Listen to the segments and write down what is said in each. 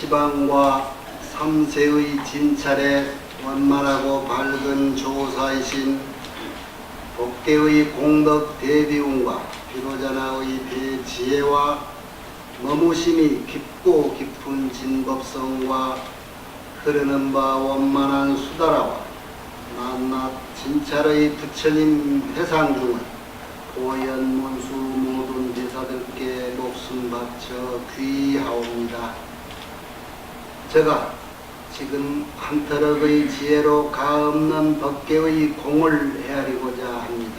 지방과 3세의 진찰에 원만하고 밝은 조사이신 법계의 공덕 대비운과 비로자나의 대지혜와 머무심이 깊고 깊은 진법성과 흐르는 바 원만한 수다라와 낱낱 진찰의 부처님 회상 중은 보현문수 모든 대사들께 목숨 바쳐 귀하옵니다. 제가 지금 한터럭의 지혜로 가없는 법계의 공을 헤아리고자 합니다.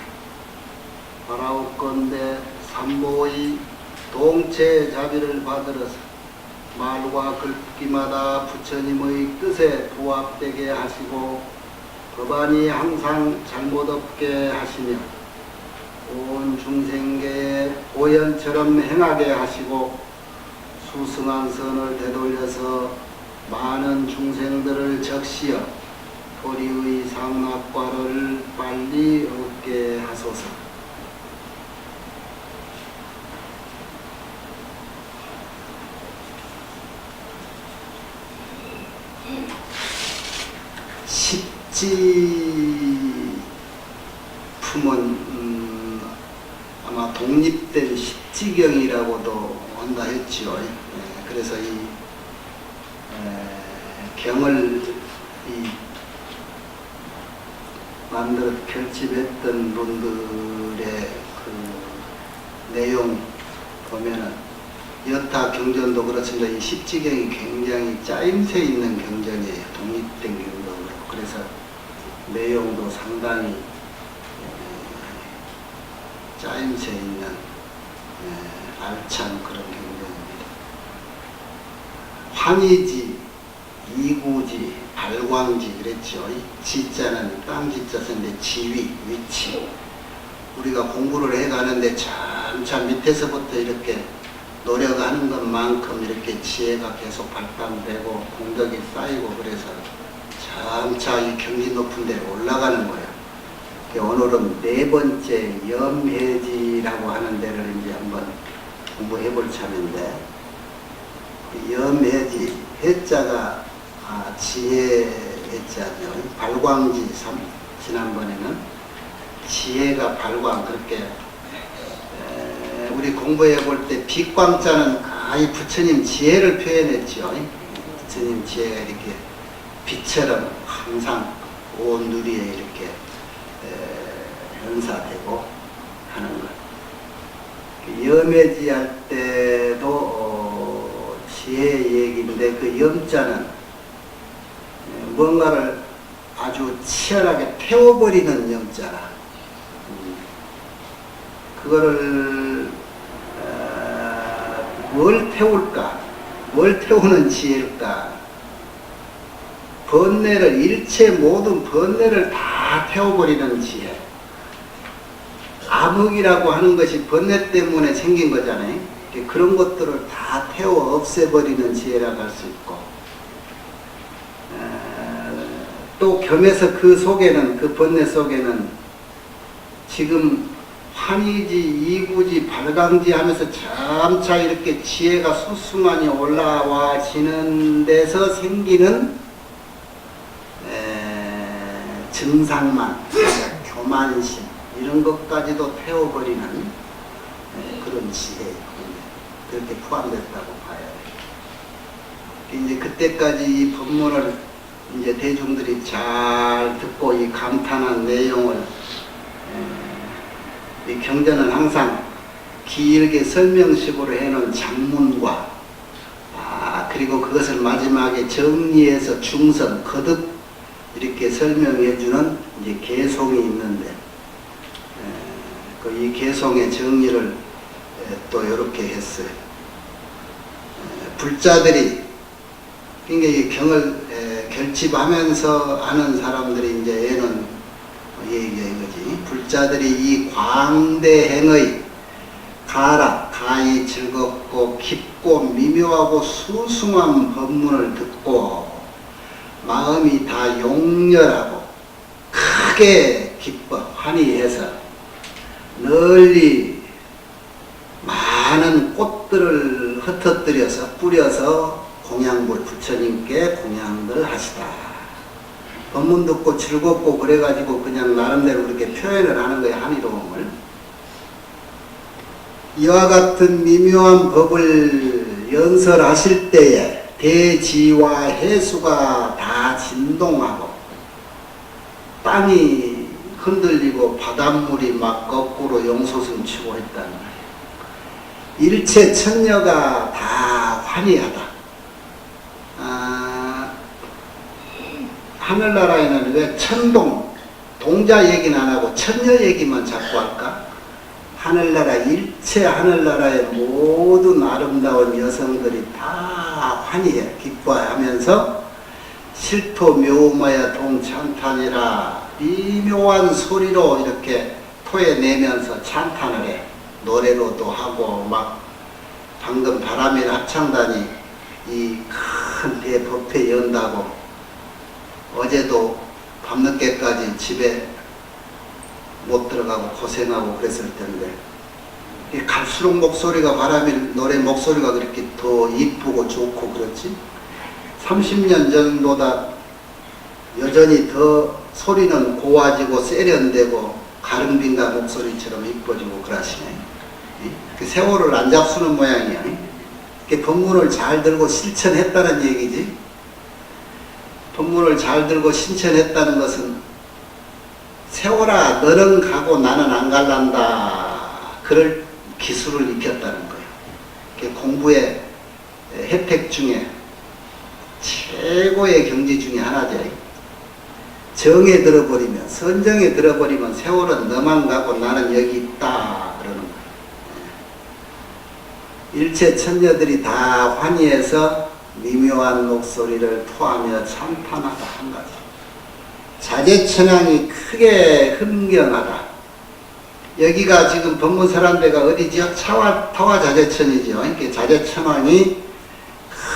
바라옵건대 삼보의 동체 자비를 받들어서 말과 글귀마다 부처님의 뜻에 부합되게 하시고 법안이 항상 잘못 없게 하시며 온 중생계에 보현처럼 행하게 하시고 수승한 선을 되돌려서 많은 중생들을 적시어 도리의 상락과를 빨리 얻게 하소서. 십지품은 아마 독립된 십지경이라고도 한다 했지요. 그래서 이 경을 만들어 결집했던 분들의 그 내용 보면은 여타 경전도 그렇습니다. 이 십지경이 굉장히 짜임새 있는 경전이에요. 독립된 경전으로. 그래서 내용도 상당히 짜임새 있는 알찬 그런 경전입니다. 환희지, 이구지, 발광지 그랬죠. 지자는 땅지자 썼는데 지위, 위치. 우리가 공부를 해가는데 점차 밑에서부터 이렇게 노력하는 것만큼 이렇게 지혜가 계속 발달되고 공덕이 쌓이고 그래서 점차 이 경지 높은 데로 올라가는 거예요. 오늘은 네 번째 염해지라고 하는 데를 이제 한번 공부해 볼 참인데, 염해지, 해자가 지혜 해자죠. 발광지, 지난번에는 지혜가 발광, 그렇게 우리 공부해 볼 때 빛광자는 이 부처님 지혜를 표현했죠. 부처님 지혜가 이렇게 빛처럼 항상 온 누리에 이렇게 연사되고 하는 것. 염해지 할 때도 지혜 얘기인데 그 염자는 뭔가를 아주 치열하게 태워버리는 염자라. 그거를 뭘 태울까? 뭘 태우는 지혜일까? 번뇌를, 일체 모든 번뇌를 다 태워버리는 지혜. 암흑이라고 하는 것이 번뇌 때문에 생긴 거잖아요. 그런 것들을 다 태워 없애버리는 지혜라고 할 수 있고, 또 겸해서 그 속에는, 그 번뇌 속에는 지금 환희지, 이구지, 발광지 하면서 점차 이렇게 지혜가 수수만이 올라와지는 데서 생기는 증상만, 교만심 이런 것까지도 태워버리는 그런 지혜, 그렇게 포함됐다고 봐야 돼요. 이제 그때까지 이 법문을 이제 대중들이 잘 듣고 이 감탄한 내용을, 이 경전은 항상 길게 설명식으로 해놓은 장문과 그리고 그것을 마지막에 정리해서 중선, 거듭 이렇게 설명해주는 이제 개송이 있는데, 이 개송의 정리를 또 이렇게 했어요. 불자들이, 그러니까 이 경을 결집하면서 아는 사람들이 이제 얘는 얘기한 거지. 불자들이 이 광대행의 가히 즐겁고 깊고 미묘하고 수숭한 법문을 듣고 마음이 다 용렬하고 크게 기뻐 환희해서 널리 많은 꽃들을 흩어뜨려서 뿌려서 공양불 부처님께 공양을 하시다. 법문 듣고 즐겁고 그래가지고 그냥 나름대로 그렇게 표현을 하는 거예요. 한의로움을. 이와 같은 미묘한 법을 연설하실 때에 대지와 해수가 다 진동하고 땅이 흔들리고 바닷물이 막 거꾸로 용솟음 치고 했다는 거예요. 일체 천녀가 다 환희하다. 하늘나라에는 왜 천동, 동자 얘기는 안 하고 천녀 얘기만 자꾸 할까? 하늘나라, 일체 하늘나라의 모든 아름다운 여성들이 다 환희해, 기뻐하면서 실토 묘마야 동찬탄이라 미묘한 소리로 이렇게 토해내면서 찬탄을 해. 노래로도 하고 막 방금 바람이나 합창단이 이 큰 대법회 연다고 어제도 밤늦게까지 집에 못 들어가고 고생하고 그랬을 텐데 갈수록 목소리가 바람이 노래 목소리가 그렇게 더 이쁘고 좋고 그렇지 30년 전보다 여전히 더 소리는 고와지고 세련되고 가릉빈가 목소리처럼 이뻐지고 그러시네. 그 세월을 안 잡수는 모양이야. 법문을 잘 들고 실천했다는 얘기지. 법문을 잘 들고 실천했다는 것은 세월아 너는 가고 나는 안 갈란다. 그럴 기술을 익혔다는 거예요. 공부의 혜택 중에 최고의 경지 중에 하나죠. 정에 들어버리면 선정에 들어버리면 세월은 너만 가고 나는 여기 있다 그러는 거예요. 일체 천녀들이 다 환희해서 미묘한 목소리를 토하며 찬탄하다 한 가지. 자재천왕이 크게 흥경하다. 여기가 지금 법문사람대가 어디죠? 타와 자재천이죠. 그러니까 자재천왕이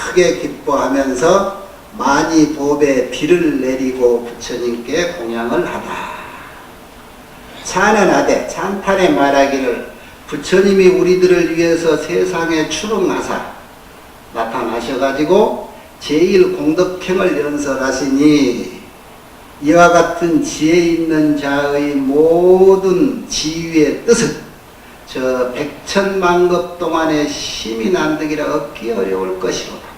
크게 기뻐하면서 많이 법에 비를 내리고 부처님께 공양을 하다. 찬언하되 찬탄에 말하기를 부처님이 우리들을 위해서 세상에 출응하사 나타나셔가지고 제1공덕행을 연설하시니 이와 같은 지혜 있는 자의 모든 지위의 뜻은 저 백천만급 동안에 심히 난득이라 얻기 어려울 것이로다.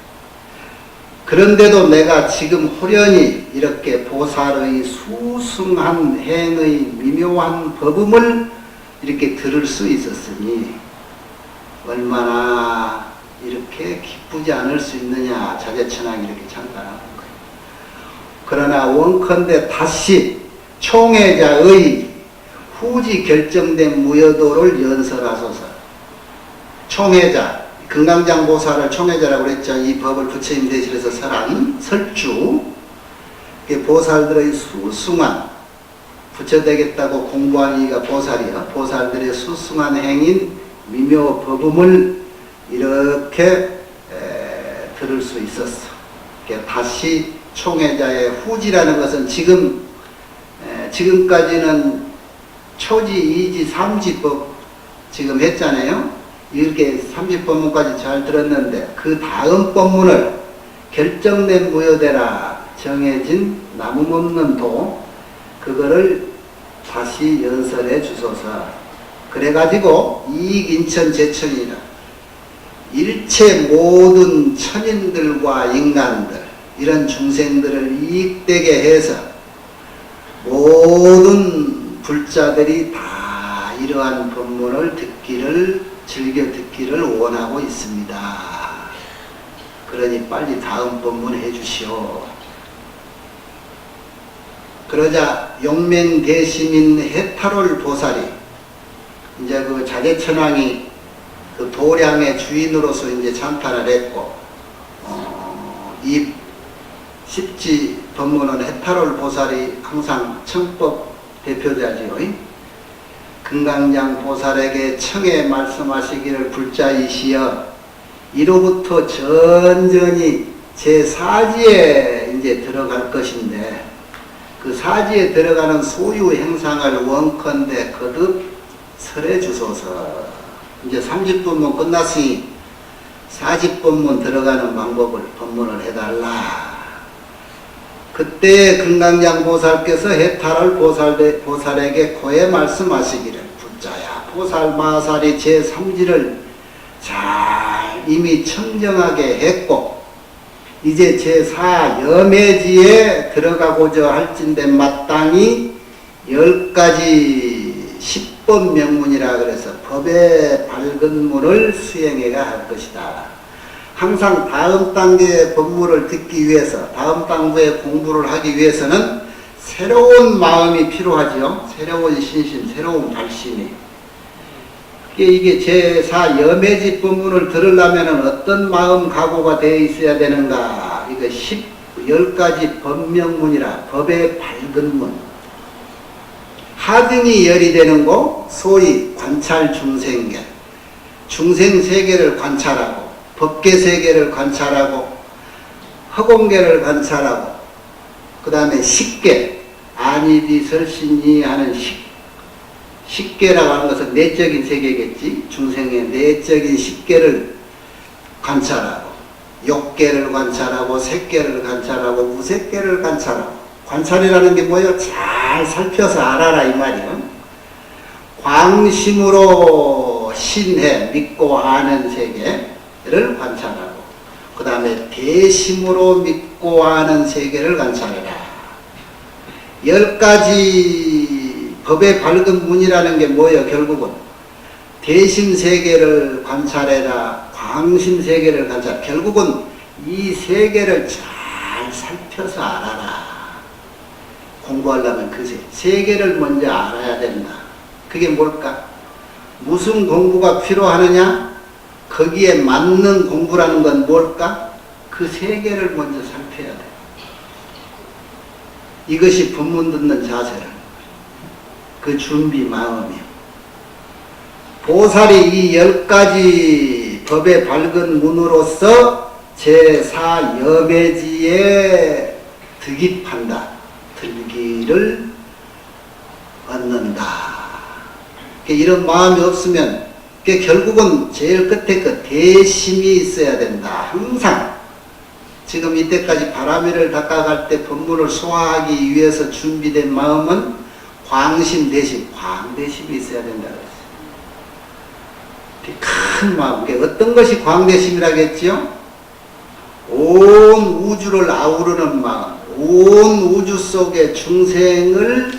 그런데도 내가 지금 호련히 이렇게 보살의 수승한 행의 미묘한 법음을 이렇게 들을 수 있었으니 얼마나 이렇게 기쁘지 않을 수 있느냐. 자재천왕이 이렇게 찬탄하는 거예요. 그러나 원컨대 다시 총회자의 후지 결정된 무여도를 연설하소서. 총회자, 금강장 보살을 총회자라고 그랬죠. 이 법을 부처님 대신해서 설한 설주, 보살들의 수승한, 부처 되겠다고 공부한 이가 보살이야. 보살들의 수승한 행인 미묘 법음을 이렇게 들을 수 있었어. 다시 총회자의 후지라는 것은 지금까지는 초지, 이지, 삼지법 지금 했잖아요. 이렇게 삼지법문까지 잘 들었는데 그 다음 법문을 결정된 무효되라 정해진 나무 없는 도 그거를 다시 연설해 주소서. 그래가지고 이익인천 제천이라 일체 모든 천인들과 인간들 이런 중생들을 이익되게 해서 모든 불자들이 다 이러한 법문을 즐겨 듣기를 원하고 있습니다. 그러니 빨리 다음 법문 해주시오. 그러자 용맹대심인 해탈월 보살이 이제 그 자재천왕이 그 도량의 주인으로서 이제 찬탄을 했고, 이 십지 법문은 해탈월 보살이 항상 청법 대표자지요. 금강장 보살에게 청해 말씀하시기를 불자이시여 이로부터 전전히 제 사지에 이제 들어갈 것인데 그 사지에 들어가는 소유 행상을 원컨대 거듭 설해 주소서. 이제 30분만 끝났으니 40법문 들어가는 방법을 법문을 해달라. 그때 금강양보살께서 해탈을 보살에게 고해 말씀하시기를, 부자야 보살마살이 제3지를 잘 이미 청정하게 했고 이제 제4염해지에 들어가고자 할진대 마땅히 10가지 10법 명문이라 그래서 법의 밝은 문을 수행해야 할 것이다. 항상 다음 단계의 법문을 듣기 위해서, 다음 단계의 공부를 하기 위해서는 새로운 마음이 필요하죠. 새로운 신심, 새로운 발심이. 이게 제4염해지 법문을 들으려면 어떤 마음 각오가 되어 있어야 되는가. 이거 10가지 법명문이라, 법의 밝은 문. 하등이 열이 되는 거, 소위 관찰 중생견. 중생세계를 관찰하고, 법계세계를 관찰하고, 허공계를 관찰하고, 그 다음에 식계, 아니디 설신이 하는 식계라고 하는 것은 내적인 세계겠지. 중생의 내적인 식계를 관찰하고, 욕계를 관찰하고, 색계를 관찰하고, 무색계를 관찰하고. 관찰이라는 게 뭐예요? 잘 살펴서 알아라 이 말이에요. 광심으로 신해 믿고 아는 세계를 관찰하고, 그 다음에 대심으로 믿고 아는 세계를 관찰해라. 10가지 법의 밝은 문이라는 게 뭐예요? 결국은 대심 세계를 관찰해라, 광심 세계를 관찰. 결국은 이 세계를 잘 살펴서 알아라. 공부하려면 그 세계를 먼저 알아야 된다. 그게 뭘까? 무슨 공부가 필요하느냐? 거기에 맞는 공부라는 건 뭘까? 그 세계를 먼저 살펴야 돼. 이것이 법문 듣는 자세라는 거예요. 그 준비 마음이요. 보살이 이 10가지 법의 밝은 문으로서 제4염해지에 득입한다. 들기를 얻는다. 이런 마음이 없으면 결국은 제일 끝에 그 대심이 있어야 된다. 항상 지금 이때까지 바라미를 닦아갈 때 법문을 소화하기 위해서 준비된 마음은 광심, 대심, 광대심이 있어야 된다. 큰 마음. 어떤 것이 광대심이라겠지요? 온 우주를 아우르는 마음. 온 우주 속의 중생을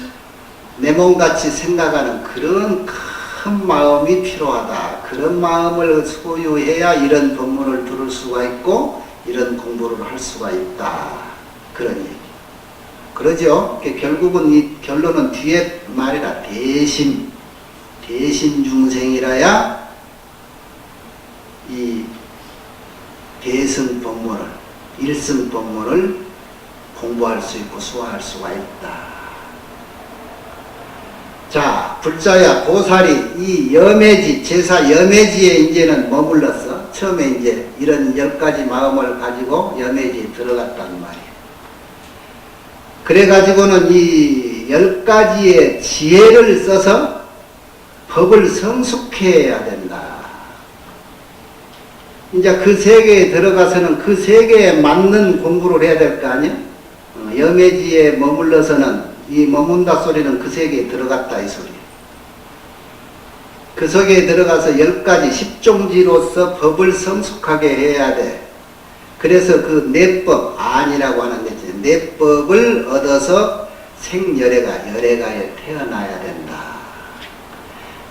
내 몸같이 생각하는 그런 큰 마음이 필요하다. 그런 마음을 소유해야 이런 법문을 들을 수가 있고 이런 공부를 할 수가 있다. 그런 얘기. 그러죠? 결국은 이 결론은 뒤에 말이라 대심 중생이라야 이 대승 법문을, 일승 법문을 공부할 수 있고 수화할 수가 있다. 자, 불자야 보살이 이 염해지, 제4염해지에 이제는 머물렀어. 처음에 이제 이런 10가지 마음을 가지고 염해지에 들어갔단 말이에요. 그래가지고는 이 10가지의 지혜를 써서 법을 성숙해야 된다. 이제 그 세계에 들어가서는 그 세계에 맞는 공부를 해야 될 거 아니야? 염해지에 머물러서는 이 머문다 소리는 그 세계에 들어갔다 이 소리야. 그 속에 들어가서 10가지 10종지로서 법을 성숙하게 해야 돼. 그래서 그 내법, 안이라고 하는 게 있지. 내법을 얻어서 열애가에 태어나야 된다.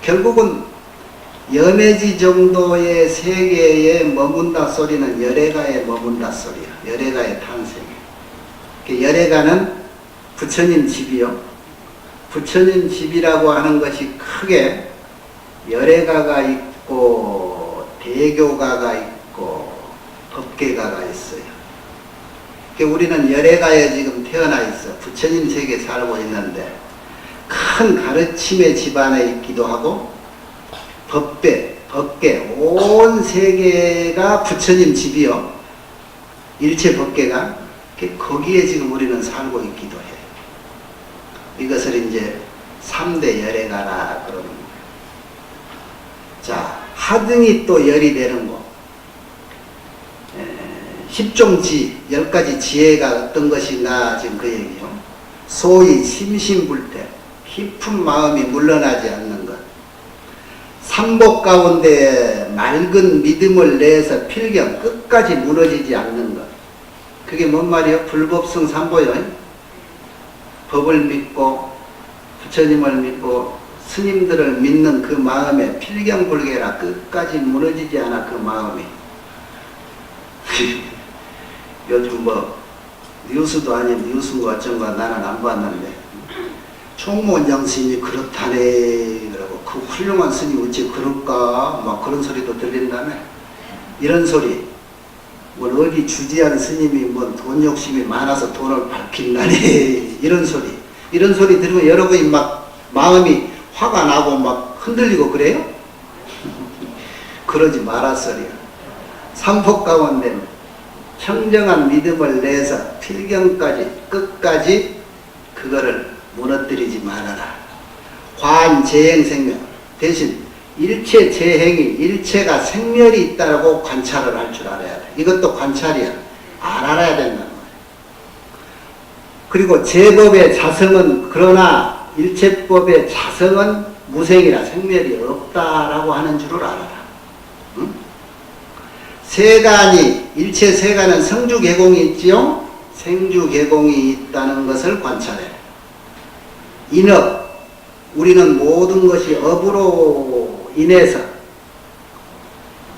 결국은 염해지 정도의 세계에 머문다 소리는 열애가에 머문다 소리야. 열애가의 탄생이야. 열애가는 부처님 집이요. 부처님 집이라고 하는 것이 크게 열애가가 있고 대교가가 있고 법계가가 있어요. 우리는 열애가에 지금 태어나 있어. 부처님 세계에 살고 있는데 큰 가르침의 집안에 있기도 하고 법계 온 세계가 부처님 집이요. 일체 법계가 거기에 지금 우리는 살고 있기도 해요. 이것을 이제 3대 열애가라 그러는 거예요. 자, 하등이 또 열이 되는 거. 십종지, 10가지 지혜가 어떤 것인가 지금 그 얘기요. 소위 심심불태, 깊은 마음이 물러나지 않는 것. 삼복 가운데 맑은 믿음을 내서 필경 끝까지 무너지지 않는 것. 그게 뭔 말이요? 불법성 삼보요. 법을 믿고 부처님을 믿고 스님들을 믿는 그 마음에 필경불개라 끝까지 무너지지 않아 그 마음이. 요즘 뭐 뉴스도 아닌 뉴스인가 어쩐가 나는 안 봤는데 총무원장 스님이 그렇다네 그러고 그 훌륭한 스님이 어찌 그럴까 막 그런 소리도 들린다네. 이런 소리 뭐 어디 주지한 스님이 뭐 돈 욕심이 많아서 돈을 밝힌다네 이런 소리 들으면 여러분이 막 마음이 화가 나고 막 흔들리고 그래요? 그러지 말았으리요. 삼복 가운데 청정한 믿음을 내서 필경까지 끝까지 그거를 무너뜨리지 말아라. 관재행생명 대신 일체 재행이 일체가 생멸이 있다라고 관찰을 할 줄 알아야 돼. 이것도 관찰이야. 알아야 된다는 거야. 그리고 제법의 자성은 그러나 일체법의 자성은 무생이라 생멸이 없다라고 하는 줄을 알아라. 응? 세간이 일체 세간은 성주개공이 있지요. 생주개공이 있다는 것을 관찰해. 인업 우리는 모든 것이 업으로 인해서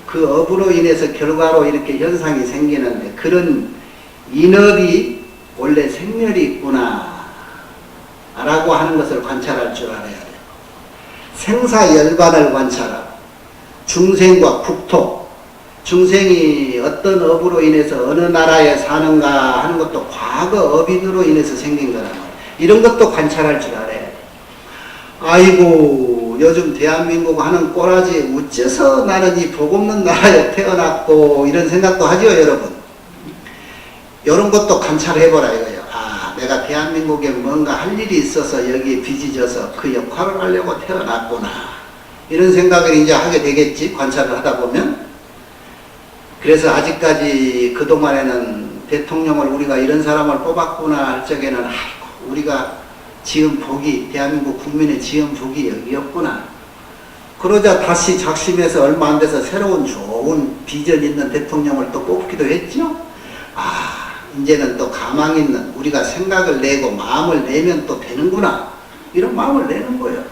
그 업으로 인해서 결과로 이렇게 현상이 생기는데 그런 인업이 원래 생멸이 있구나 라고 하는 것을 관찰할 줄 알아야 돼요. 생사열반을 관찰하고 중생과 국토 중생이 어떤 업으로 인해서 어느 나라에 사는가 하는 것도 과거 업인으로 인해서 생긴 거란 말이에요. 이런 것도 관찰할 줄 알아야 돼요. 아이고 요즘 대한민국 하는 꼬라지 어째서 나는 이 복 없는 나라에 태어났고 이런 생각도 하죠 여러분. 이런 것도 관찰해보라 이거예요. 아 내가 대한민국에 뭔가 할 일이 있어서 여기에 빚어져서 그 역할을 하려고 태어났구나 이런 생각을 이제 하게 되겠지 관찰을 하다 보면. 그래서 아직까지 그동안에는 대통령을 우리가 이런 사람을 뽑았구나 할 적에는 아이고 우리가 지은 복이 대한민국 국민의 지은 복이 여기였구나. 그러자 다시 작심해서 얼마 안 돼서 새로운 좋은 비전 있는 대통령을 또 뽑기도 했죠. 아 이제는 또 가망 있는 우리가 생각을 내고 마음을 내면 또 되는구나 이런 마음을 내는 거예요.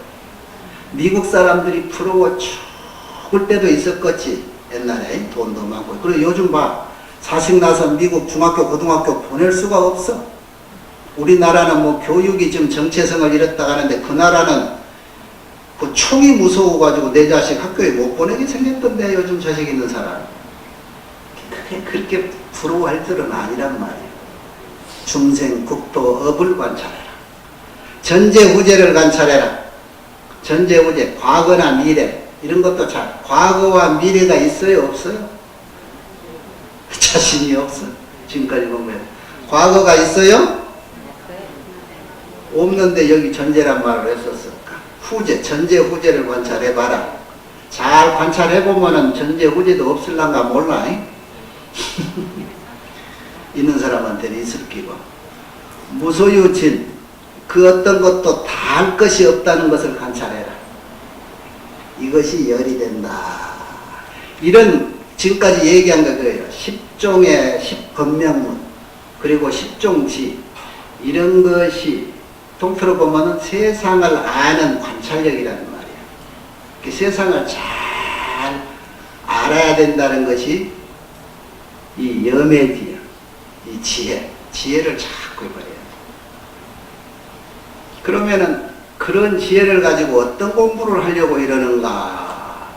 미국 사람들이 부러워 죽을 때도 있었겠지. 옛날에 돈도 많고. 그리고 요즘 봐 자식 나서 미국 중학교 고등학교 보낼 수가 없어. 우리나라는 뭐 교육이 좀 정체성을 잃었다 하는데 그 나라는 그 총이 무서워가지고 내 자식 학교에 못 보내게 생겼던데 요즘 자식 있는 사람. 그렇게 부러워할 들은 아니란 말이에요. 중생, 국토, 업을 관찰해라. 전제, 후제를 관찰해라. 전제, 후제, 과거나 미래 이런 것도 잘. 과거와 미래가 있어요? 없어요? 자신이 없어. 지금까지 보면. 과거가 있어요? 없는데 여기 전제란 말을 했었을까? 후제, 전제, 후제를 관찰해봐라. 잘 관찰해보면은 전제, 후제도 없을란가 몰라. 있는 사람한테는 있을 끼고. 무소유진, 그 어떤 것도 다 할 것이 없다는 것을 관찰해라. 이것이 열이 된다. 이런 지금까지 얘기한 거 그래요. 10종의 10법명문 그리고 10종지 이런 것이 통틀어 보면은 세상을 아는 관찰력이라는 말이에요. 그 세상을 잘 알아야 된다는 것이 이 염해지야. 이 지혜를 자꾸 해버려요. 그러면은 그런 지혜를 가지고 어떤 공부를 하려고 이러는가?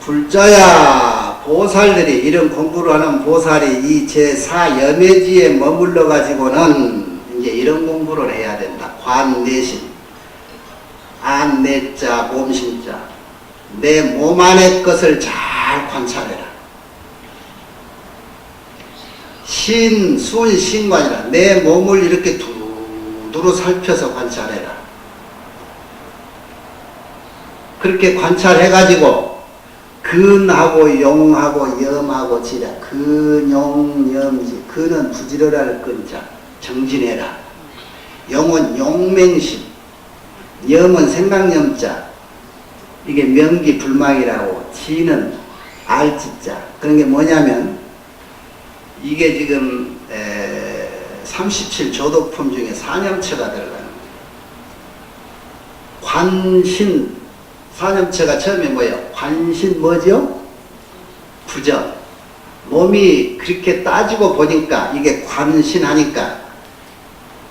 불자야 보살들이 이런 공부를 하는 보살이 이 제4염해지에 머물러 가지고는 이제 이런 공부를 해야 된다. 관내신, 안내자, 몸신자, 내 몸 안의 것을 잘 관찰해라. 순신관이라 내 몸을 이렇게 두루 살펴서 관찰해라. 그렇게 관찰해가지고 근하고 용하고 염하고 지라. 근용염지. 근은 부지런할 근자. 정진해라. 용은 용맹심. 염은 생각염자. 이게 명기불망이라고. 지는 알지자. 그런 게 뭐냐면 이게 지금 37조도품 중에 사념처가 들어가는 거예요. 관신, 사념처가 처음에 뭐예요? 관신 뭐죠? 부정. 몸이 그렇게 따지고 보니까 이게 관신하니까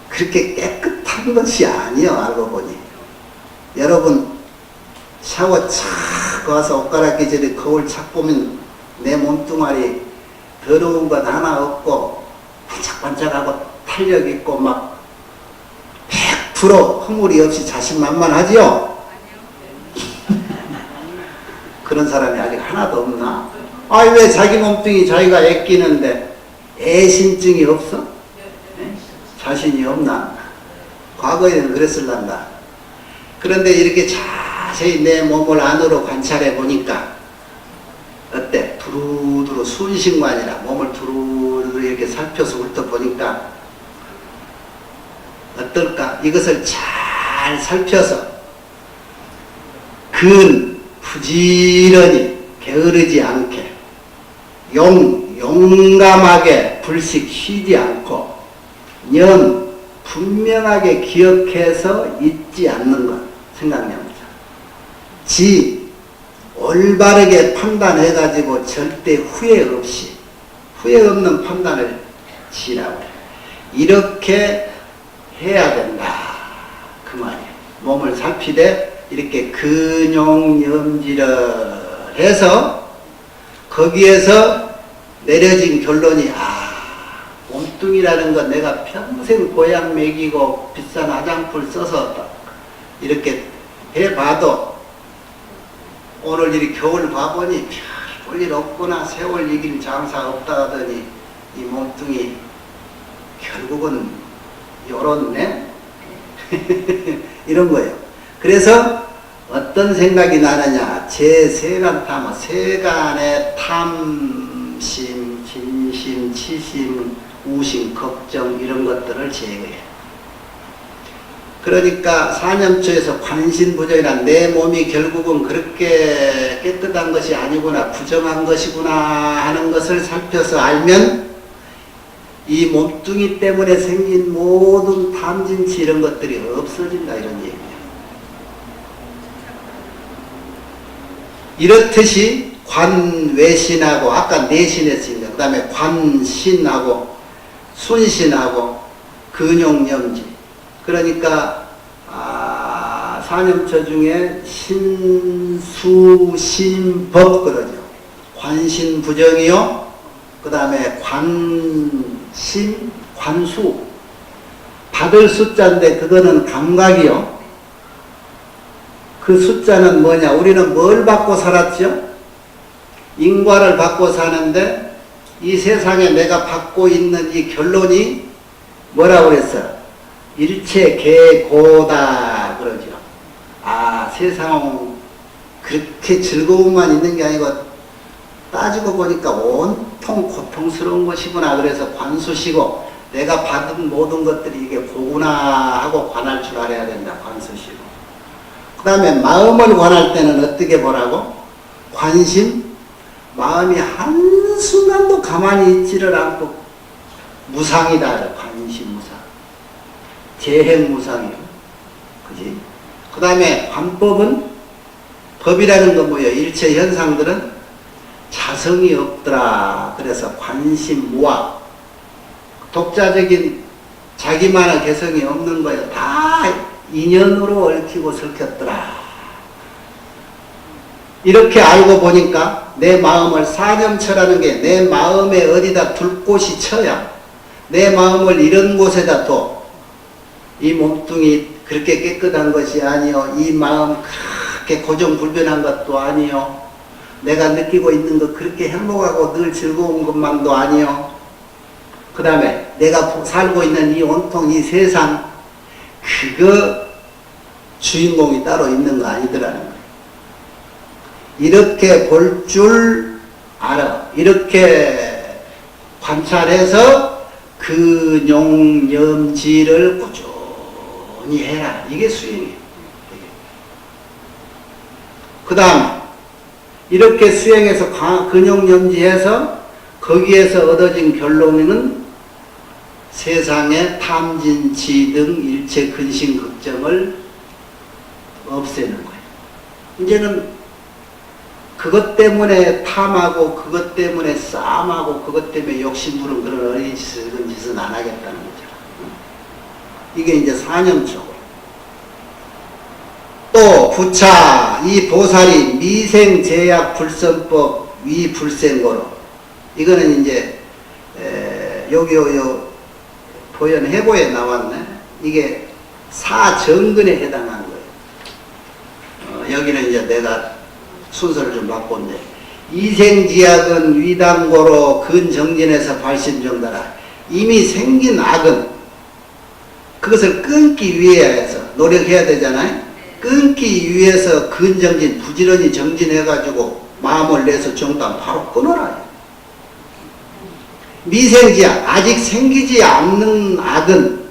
그렇게 깨끗한 것이 아니요, 알고 보니. 여러분 샤워 착 와서 옷 갈아끼기 전에 거울 착 보면 내 몸뚱아리 더러운 것 하나 없고 반짝반짝하고 탄력 있고 막 100% 허물이 없이 자신만만하지요? 그런 사람이 아직 하나도 없나? 아니 왜 자기 몸뚱이 자기가 애끼는데 애신증이 없어? 자신이 없나? 과거에는 그랬을란다. 그런데 이렇게 자세히 내 몸을 안으로 관찰해 보니까 어때? 두루두루 순신관이라 몸을 두루두루 이렇게 살펴서 훑어보니까 어떨까? 이것을 잘 살펴서 근 부지런히 게으르지 않게 용감하게 불식 쉬지 않고 영 분명하게 기억해서 잊지 않는 것 생각해보자. 지 올바르게 판단해가지고 절대 후회 없이 후회 없는 판단을 지라고 이렇게 해야 된다 그 말이에요. 몸을 살피되 이렇게 근용염지를 해서 거기에서 내려진 결론이 몸뚱이라는 건 내가 평생 보약 먹이고 비싼 화장품 써서 이렇게 해봐도 오늘 이렇게 겨울 봐보니 별볼 일 없구나, 세월 이길 장사 없다 하더니 이 몸뚱이 결국은 요렇네? 이런 거예요. 그래서 어떤 생각이 나느냐, 제 세간 탐, 세간의 탐심, 진심, 치심, 우심, 걱정 이런 것들을 제거해. 그러니까 사념초에서 관신부정이란 내 몸이 결국은 그렇게 깨끗한 것이 아니구나, 부정한 것이구나 하는 것을 살펴서 알면 이 몸뚱이 때문에 생긴 모든 탐진치 이런 것들이 없어진다 이런 얘기예요. 이렇듯이 관외신하고 아까 내신했으니까 그 다음에 관신하고 순신하고 근용염지 그러니까 사념처 중에 신수신법 그러죠. 관신부정이요. 그 다음에 관신, 관수 받을 숫자인데 그거는 감각이요. 그 숫자는 뭐냐? 우리는 뭘 받고 살았죠? 인과를 받고 사는데 이 세상에 내가 받고 있는 이 결론이 뭐라고 그랬어? 일체계고다 그러죠. 세상은 그렇게 즐거움만 있는 게 아니고 따지고 보니까 온통 고통스러운 것이구나. 그래서 관수시고 내가 받은 모든 것들이 이게 고구나 하고 관할 줄 알아야 된다. 관수시고. 그 다음에 마음을 관할 때는 어떻게 보라고? 관심? 마음이 한순간도 가만히 있지를 않고 무상이다. 관심 무상. 재행무상이요. 그지? 그 다음에 관법은 법이라는 건 뭐예요? 일체 현상들은 자성이 없더라. 그래서 관심 무학. 독자적인 자기만의 개성이 없는 거예요. 다 인연으로 얽히고 설켰더라. 이렇게 알고 보니까 내 마음을 사념처라는 게 내 마음에 어디다 둘 곳이 처야 내 마음을 이런 곳에다 둬. 이 몸뚱이 그렇게 깨끗한 것이 아니요. 이 마음 그렇게 고정불변한 것도 아니요. 내가 느끼고 있는 것 그렇게 행복하고 늘 즐거운 것만도 아니요. 그 다음에 내가 살고 있는 이 온통 이 세상 그거 주인공이 따로 있는 거 아니더라는 거예요. 이렇게 볼 줄 알아. 이렇게 관찰해서 근용염지를 꾸준히 해라. 이게 수행이에요. 그 다음에 이렇게 수행해서 근용염지해서 거기에서 얻어진 결론은 세상의 탐진치 등 일체 근심 걱정을 없애는 거예요. 이제는 그것 때문에 탐하고 그것 때문에 싸움하고 그것 때문에 욕심부른 그런 어린 짓은 안 하겠다는 거죠. 이게 이제 사념적으로. 또 부차 이 보살이 미생제약 불선법 위불생고로 이거는 이제 여기 보현 해고에 나왔네. 이게 사정근에 해당하는 거예요. 여기는 이제 내가 순서를 좀 바꿨는데 이생지약은 위당고로 근정진에서 발심정다라. 이미 생긴 악은 그것을 끊기 위해서 노력해야 되잖아요. 끊기 위해서 근정진 부지런히 정진해가지고 마음을 내서 정당 바로 끊어라. 미생지약 아직 생기지 않는 악은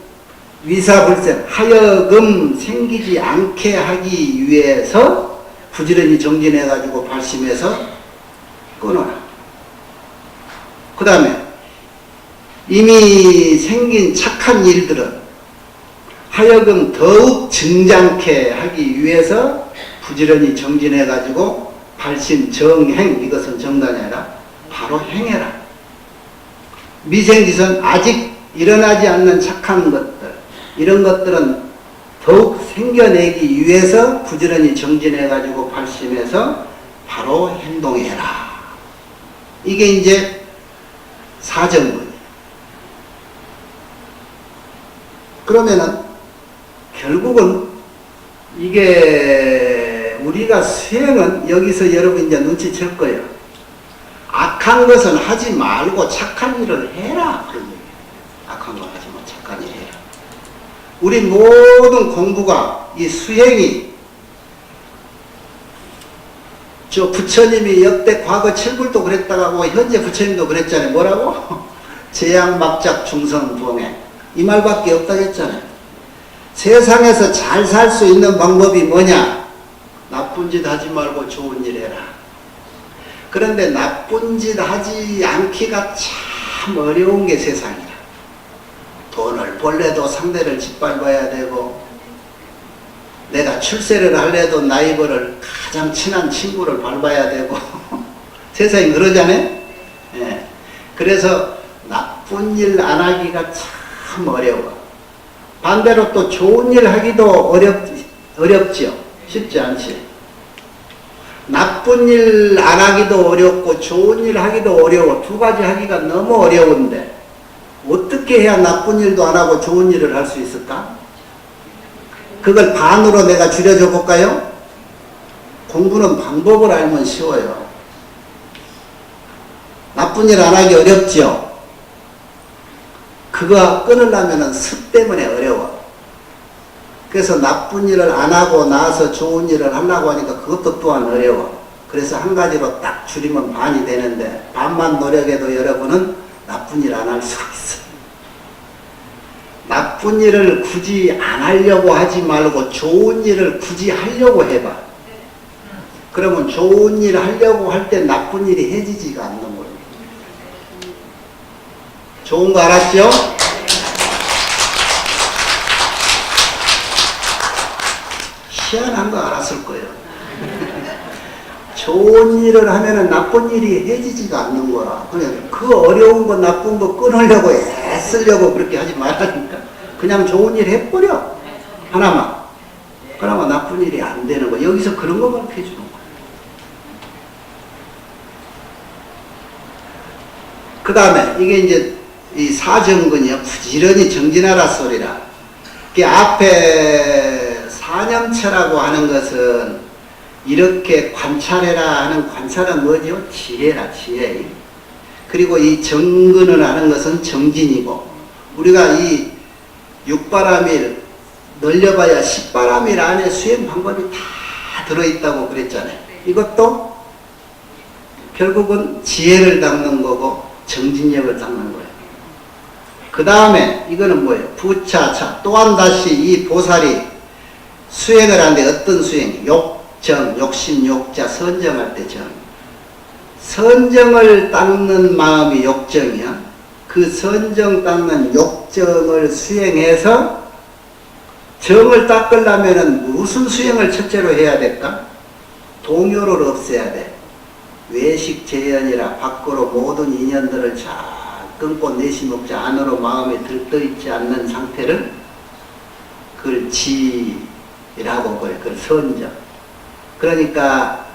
위사불생 하여금 생기지 않게 하기 위해서 부지런히 정진해가지고 발심해서 끊어라. 그 다음에 이미 생긴 착한 일들은 하여금 더욱 증장케 하기 위해서 부지런히 정진해가지고 발심 정행 이것은 정단이 아니라 바로 행해라. 미생짓은 아직 일어나지 않는 착한 것들 이런 것들은 더욱 생겨내기 위해서 부지런히 정진해가지고 발심해서 바로 행동해라. 이게 이제 사정문이에요. 그러면은 결국은 이게 우리가 수행은 여기서 여러분 이제 눈치챌 거예요. 악한 것은 하지 말고 착한 일을 해라. 그런 얘기예요. 악한 거 하지 말고 착한 일 해라. 우리 모든 공부가 이 수행이 저 부처님이 역대 과거 칠불도 그랬다고 현재 부처님도 그랬잖아요. 뭐라고? 재앙막작 중성부엉해 이 말밖에 없다고 했잖아요. 세상에서 잘 살 수 있는 방법이 뭐냐? 나쁜 짓 하지 말고 좋은 일 해라. 그런데 나쁜 짓 하지 않기가 참 어려운 게 세상이라. 돈을 벌래도 상대를 짓밟아야 되고 내가 출세를 하려도 나이버를 가장 친한 친구를 밟아야 되고 세상이 그러잖아요. 예. 그래서 나쁜 일 안 하기가 참 어려워. 반대로 또 좋은 일 하기도 어렵죠. 쉽지 않지. 나쁜 일 안 하기도 어렵고 좋은 일 하기도 어려워. 두 가지 하기가 너무 어려운데 어떻게 해야 나쁜 일도 안 하고 좋은 일을 할 수 있을까? 그걸 반으로 내가 줄여줘 볼까요? 공부는 방법을 알면 쉬워요. 나쁜 일 안 하기 어렵죠? 그거 끊으려면 습 때문에 어려워. 그래서 나쁜 일을 안 하고 나서 좋은 일을 하려고 하니까 그것도 또한 어려워. 그래서 한 가지로 딱 줄이면 반이 되는데 반만 노력해도 여러분은 나쁜 일 안 할 수가 있어. 나쁜 일을 굳이 안 하려고 하지 말고 좋은 일을 굳이 하려고 해봐. 그러면 좋은 일 하려고 할 때 나쁜 일이 해지지가 않는 거예요. 좋은 거 알았죠? 희한한 거 알았을 거예요. 좋은 일을 하면은 나쁜 일이 해지지가 않는 거라. 그냥 그 어려운 거 나쁜 거 끊으려고 애쓰려고 그렇게 하지 말라니까. 그냥 좋은 일 해버려. 하나만. 그러면 나쁜 일이 안 되는 거. 여기서 그런 거 가르쳐 주는 거야. 그 다음에 이게 이제 이 사정근이요. 부지런히 정진하라 소리라. 그 앞에 사념체라고 하는 것은 이렇게 관찰해라 하는 관찰은 뭐죠? 지혜라, 지혜. 그리고 이 정근을 하는 것은 정진이고, 우리가 이 육바람일 늘려봐야 십바람일 안에 수행 방법이 다 들어있다고 그랬잖아요. 이것도 결국은 지혜를 닦는 거고 정진력을 닦는 거예요. 그 다음에 이거는 뭐예요? 부차차. 또한 다시 이 보살이 수행을 하는데 어떤 수행? 욕정, 욕심, 욕자, 선정할 때 정. 선정을 닦는 마음이 욕정이야. 그 선정 닦는 욕정을 수행해서 정을 닦으려면 무슨 수행을 첫째로 해야 될까? 동요를 없애야 돼. 외식 재현이라 밖으로 모든 인연들을 잘 끊고 내심먹자 안으로 마음에 들떠있지 않는 상태를 그걸 지라고 그래. 그걸 선정. 그러니까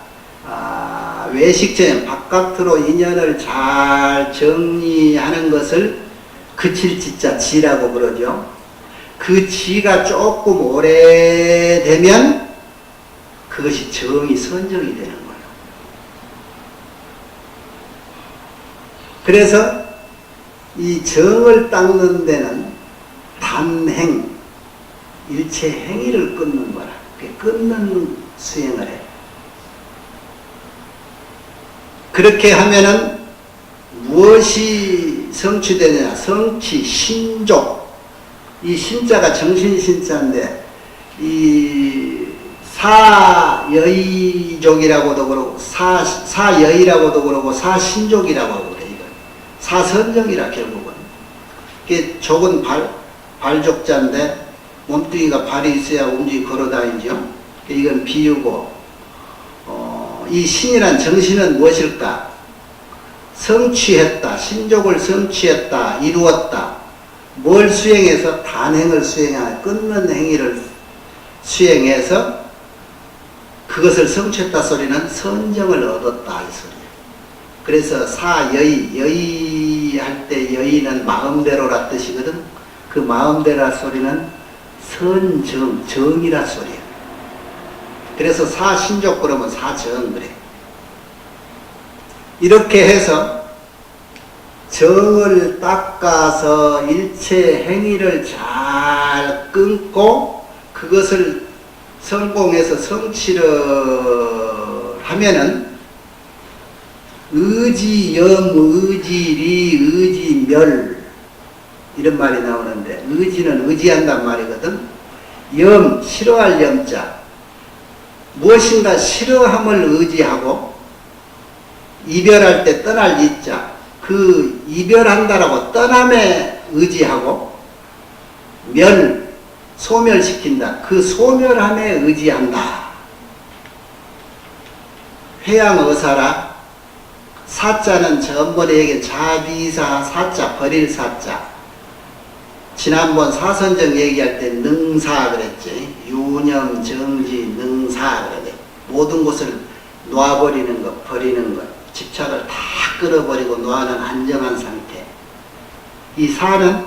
외식 재현, 바깥으로 인연을 잘 정리하는 것을 그칠 지자 지라고 그러죠. 그 지가 조금 오래되면 그것이 정이 선정이 되는 거예요. 그래서 이 정을 닦는 데는 단행, 일체 행위를 끊는 거라. 끊는 수행을 해. 그렇게 하면은 무엇이 성취되느냐? 성취, 신족. 이 신자가 정신신자인데, 이 사여의족이라고도 그러고, 사여의라고도 그러고, 사신족이라고 그래, 이거. 사선정이라, 결국은. 이게 족은 발족자인데, 몸뚱이가 발이 있어야 움직이 걸어 다니죠. 이건 비유고, 이 신이란 정신은 무엇일까? 성취했다, 신족을 성취했다, 이루었다. 뭘 수행해서? 단행을 수행하여 끊는 행위를 수행해서 그것을 성취했다 소리는 선정을 얻었다 이 소리예요. 그래서 사여의, 여의할 때 여의는 마음대로라 뜻이거든. 그 마음대로라 소리는 선정, 정이라 소리야. 그래서 사신족 그러면 사정 그래. 이렇게 해서 정을 닦아서 일체 행위를 잘 끊고 그것을 성공해서 성취를 하면은 의지염, 의지리, 의지멸 이런 말이 나오는데 의지는 의지한단 말이거든. 염, 싫어할 염자. 무엇인가 싫어함을 의지하고 이별할 때 떠날 이자. 그 이별한다라고 떠남에 의지하고 멸, 소멸시킨다. 그 소멸함에 의지한다. 회양어사라. 사자는 전번에 얘기한 자비사 사자, 버릴 사자. 지난번 사선정 얘기할 때 능사 그랬지. 유념, 정지, 능사 그러네. 모든 것을 놔버리는 것, 버리는 것. 집착을 다 끌어버리고 놓아는 안정한 상태. 이 사는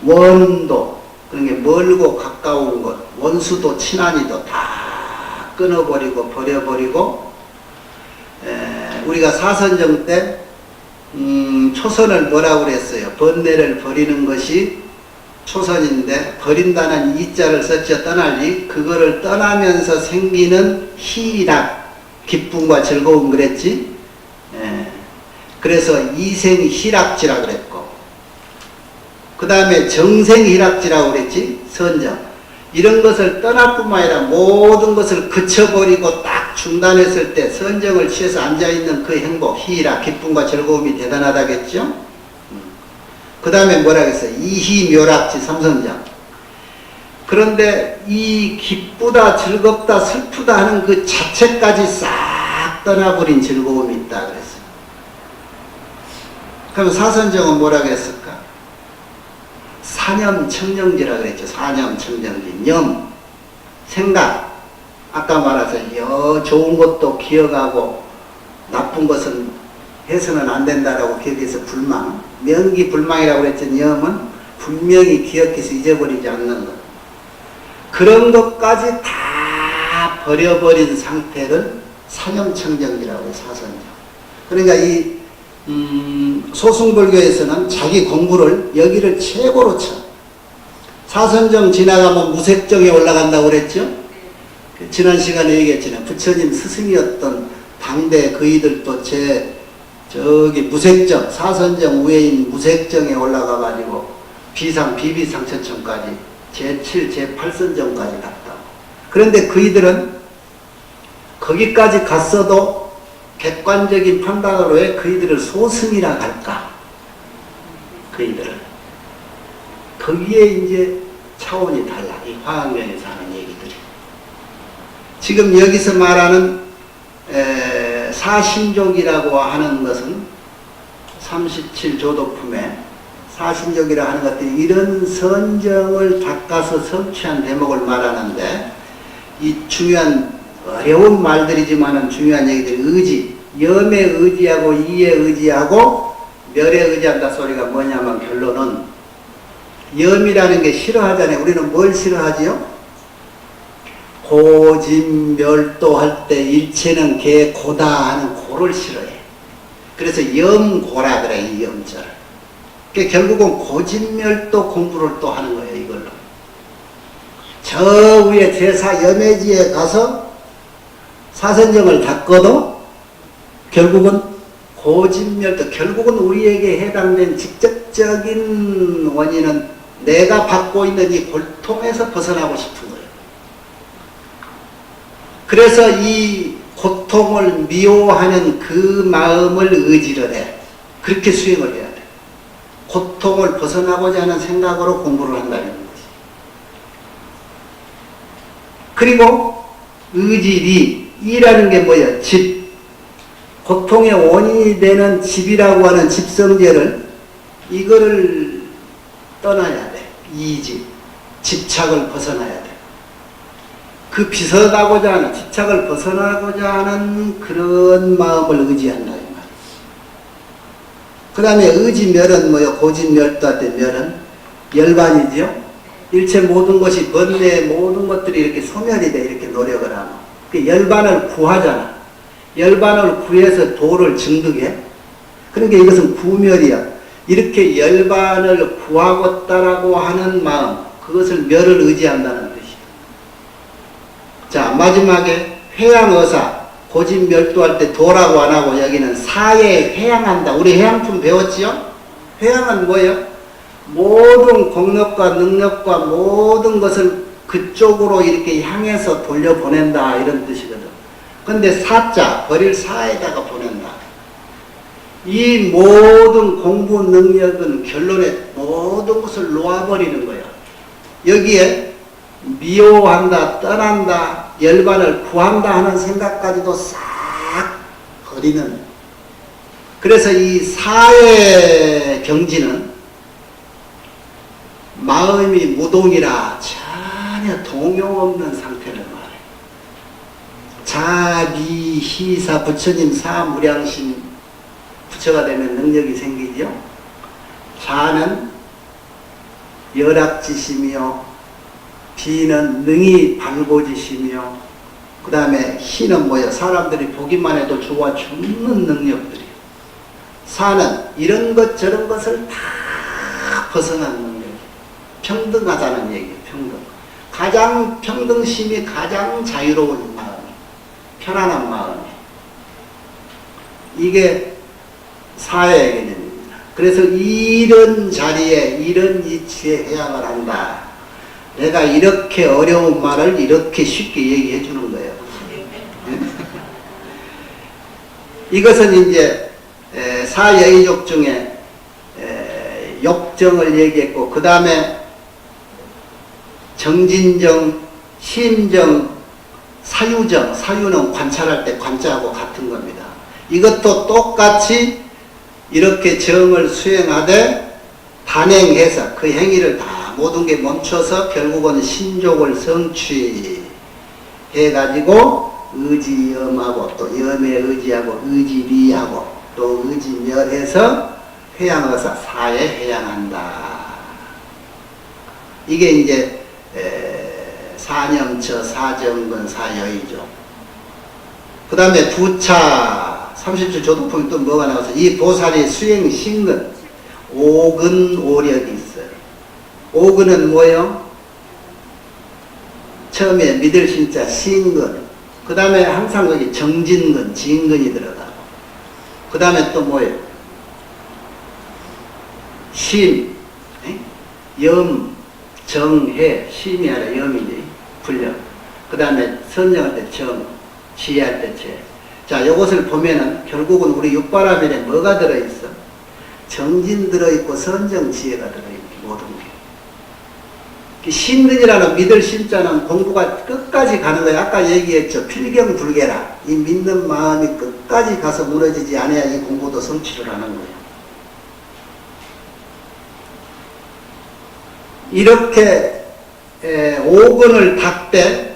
원도, 그러니까 멀고 가까운 것, 원수도 친한이도 다 끊어버리고 버려버리고 우리가 사선정 때 초선을 뭐라고 그랬어요? 번뇌를 버리는 것이 초선인데 버린다는 이자를 썼죠. 떠날리. 그거를 떠나면서 생기는 희락, 기쁨과 즐거움 그랬지. 그래서 이생희락지라 그랬고 그 다음에 정생희락지라고 그랬지. 선정. 이런 것을 떠날 뿐만 아니라 모든 것을 그쳐버리고 딱 중단했을 때 선정을 취해서 앉아있는 그 행복, 희락, 기쁨과 즐거움이 대단하다겠죠. 그 다음에 뭐라 그랬어요? 이희묘락지 삼선정. 그런데 이 기쁘다, 즐겁다, 슬프다 하는 그 자체까지 싹 떠나버린 즐거움이 있다 그랬어요. 그럼 사선정은 뭐라 그랬을까? 사념청정지라 그랬죠. 사념청정지. 념, 생각. 아까 말해서 좋은 것도 기억하고 나쁜 것은 해서는 안 된다라고 기억해서 불망. 명기불망이라고 그랬죠. 념은 분명히 기억해서 잊어버리지 않는 것. 그런 것까지 다 버려버린 상태를 사념청정지라고 해요. 사선정. 그러니까 이 소승불교에서는 자기 공부를 여기를 최고로 쳐. 사선정 지나가면 무색정에 올라간다고 그랬죠. 지난 시간에 얘기했잖아요. 부처님 스승이었던 당대 그이들도 저기 무색정, 사선정 위에인 무색정에 올라가 가지고 비비상천천까지 제7, 제8선정까지 갔다고. 그런데 그이들은 거기까지 갔어도 객관적인 판단으로 왜 그이들을 소승이라 할까? 그이들은 거기에 이제 차원이 달라. 이 화학면에서 하는 얘기들이. 지금 여기서 말하는 사신족이라고 하는 것은 37조도품에 사신족이라 하는 것들이 이런 선정을 닦아서 성취한 대목을 말하는데, 이 중요한 어려운 말들이지만은 중요한 얘기들이 의지, 염에 의지하고 이에 의지하고 멸에 의지한다 소리가 뭐냐면 결론은 염이라는 게 싫어하잖아요. 우리는 뭘 싫어하지요? 고진멸도 할 때 일체는 개고다 하는 고를 싫어해. 그래서 염고라 그래, 이 염절. 그러니까 결국은 고진멸도 공부를 또 하는 거예요, 이걸로. 저 위에 제사 염해지에 가서 사선정을 닦아도 결국은 고진멸도, 결국은 우리에게 해당된 직접적인 원인은 내가 받고 있는 이 고통에서 벗어나고 싶은 거예요. 그래서 이 고통을 미워하는 그 마음을 의지를 해. 그렇게 수행을 해야 돼. 고통을 벗어나고자 하는 생각으로 공부를 한다는 거지. 그리고 의지리, 이라는 게 뭐야? 집. 고통의 원인이 되는 집이라고 하는 집성제를, 이거를 떠나야 돼. 이집. 집착을 벗어나야 돼. 그 비서가고자 하는, 집착을 벗어나고자 하는 그런 마음을 의지한다, 이 말이지. 그 다음에 의지멸은 뭐요? 고진멸도 때 멸은 열반이지요? 일체 모든 것이 번뇌 모든 것들이 이렇게 소멸이 돼, 이렇게 노력을 하고. 그 열반을 구하잖아. 열반을 구해서 도를 증득해. 그러니까 이것은 구멸이야. 이렇게 열반을 구하겠다라고 하는 마음, 그것을 멸을 의지한다는 뜻이야. 자, 마지막에 회양어사, 고진멸도할 때 도라고 안 하고 여기는 사에 회양한다. 우리 회양품 배웠지요? 회양은 뭐예요? 모든 공력과 능력과 모든 것을 그쪽으로 이렇게 향해서 돌려보낸다, 이런 뜻이거든. 근데 사자, 버릴 사에다가 보낸다. 이 모든 공부 능력은 결론에 모든 것을 놓아버리는 거야. 여기에 미워한다, 떠난다, 열반을 구한다 하는 생각까지도 싹 버리는. 그래서 이 사의 경지는 마음이 무동이라 전혀 동요 없는 상태를 말해. 자비, 희사, 부처님 사무량심 부처가 되면 능력이 생기죠. 자는 열악지시며, 비는 능히 발고지시며, 그 다음에 희는 뭐야? 사람들이 보기만 해도 좋아 죽는 능력들이. 사는 이런 것 저런 것을 다 벗어난 능력. 평등하다는 얘기예요. 평등. 가장 평등심이 가장 자유로운 마음이, 편안한 마음이. 이게 사의 개념입니다. 그래서 이런 자리에 이런 이치에 회양을 한다. 내가 이렇게 어려운 말을 이렇게 쉽게 얘기해 주는 거예요. 이것은 이제 사여의족 중에 욕정을 얘기했고, 그 다음에 정진정, 심정, 사유정, 사유는 관찰할 때 관자하고 같은 겁니다. 이것도 똑같이 이렇게 정을 수행하되 단행해서 그 행위를 다 모든 게 멈춰서 결국은 신족을 성취해가지고 의지염하고 또 염에 의지하고 의지리하고 또 의지멸해서 회양어사 사에 회양한다. 이게 이제 사념처, 사정근, 사여의죠. 그 다음에 부차 37조도품이 또 뭐가 나와서 이 보살이 수행 신근 오근 오력이 있어요. 오근은 뭐예요? 처음에 믿을 신자 신근, 그 다음에 항상 거기 정진근, 진근이 들어가고, 그 다음에 또 뭐예요? 심, 염, 정, 해, 심이 아니라 염이지, 불령. 그 다음에 선정할 때 정, 지혜할 때 재. 자, 요것을 보면은 결국은 우리 육바라밀에 뭐가 들어있어? 정진 들어있고 선정, 지혜가 들어있는 모든 게. 신근이라는 믿을 신자는 공부가 끝까지 가는 거예요. 아까 얘기했죠. 필경불개라. 이 믿는 마음이 끝까지 가서 무너지지 않아야 이 공부도 성취를 하는 거예요. 이렇게 오근을 닦되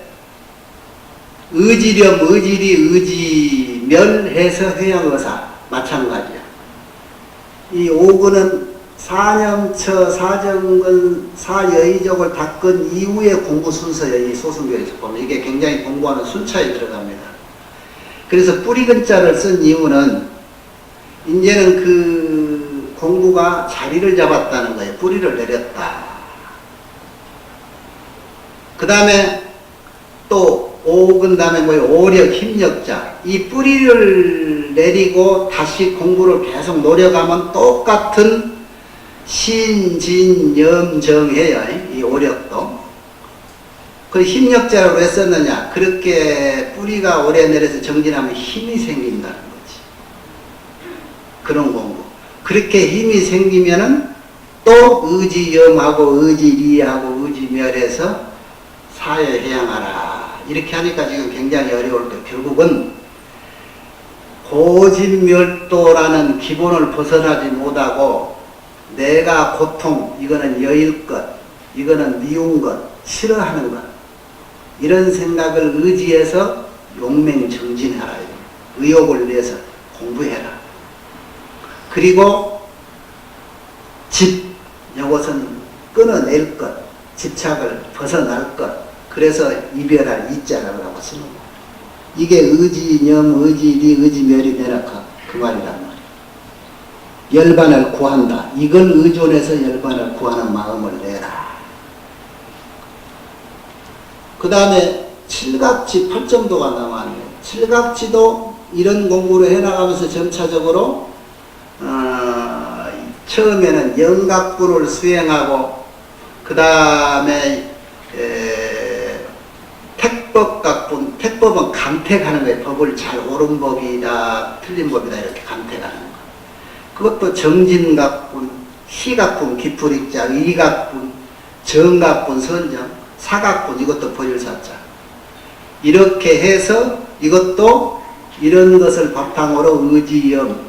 의지렴, 의지리, 의지멸해서 회양의사 마찬가지야. 이 오근은 사념처, 사정근, 사여의족을 닦은 이후의 공부 순서예요. 이 소승교에서 보면 이게 굉장히 공부하는 순차에 들어갑니다. 그래서 뿌리근자를 쓴 이유는 이제는 그 공부가 자리를 잡았다는 거예요. 뿌리를 내렸다. 그 다음에 또 오근 다음에 뭐예요? 오력, 힘력자. 이 뿌리를 내리고 다시 공부를 계속 노력하면 똑같은 신진염정해요. 이 오력도. 그 힘력자라고 왜 썼느냐? 그렇게 뿌리가 오래 내려서 정진하면 힘이 생긴다는 거지. 그런 공부. 그렇게 힘이 생기면은 또 의지염하고 의지리하고 의지멸해서 사회 해양하라. 이렇게 하니까 지금 굉장히 어려울 때 결국은 고진멸도라는 기본을 벗어나지 못하고 내가 고통, 이거는 여일 것, 이거는 미운 것, 싫어하는 것, 이런 생각을 의지해서 용맹정진해라. 의욕을 내서 공부해라. 그리고 집, 이것은 끊어낼 것, 집착을 벗어날 것, 그래서 이별할 이자라고 쓰는 거예요. 이게 의지념, 의지리, 의지멸이 내락하 그 말이란 말이에요. 열반을 구한다. 이걸 의존해서 열반을 구하는 마음을 내라. 그 다음에 칠각지 8정도가 남았네요. 칠각지도 이런 공부를 해나가면서 점차적으로 처음에는 영각부를 수행하고 그 다음에 택법각분, 택법은 감택하는 거예요. 법을 잘 옳은 법이다 틀린 법이다 이렇게 감택하는 거. 그것도 정진각분, 희각분, 기풀익자, 이각분, 정각분, 선정, 사각분, 이것도 보일사자. 이렇게 해서 이것도 이런 것을 바탕으로 의지염,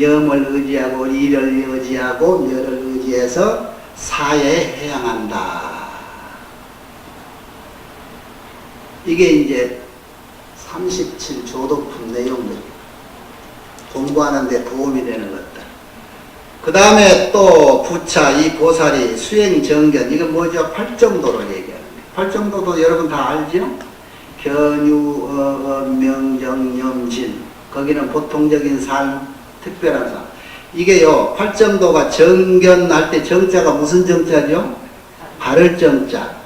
염을 의지하고 이를 의지하고 멸을 의지해서 사회에 해양한다. 이게 이제 37조도품 내용들. 공부하는 데 도움이 되는 것들. 그 다음에 또 부차, 이 보살이 수행정견, 이건 뭐죠? 8정도로 얘기하는 거예요. 8정도도 여러분 다 알죠? 견유, 명정, 염진. 거기는 보통적인 삶, 특별한 삶. 이게요, 8정도가 정견할 때 정자가 무슨 정자죠? 바를 정자.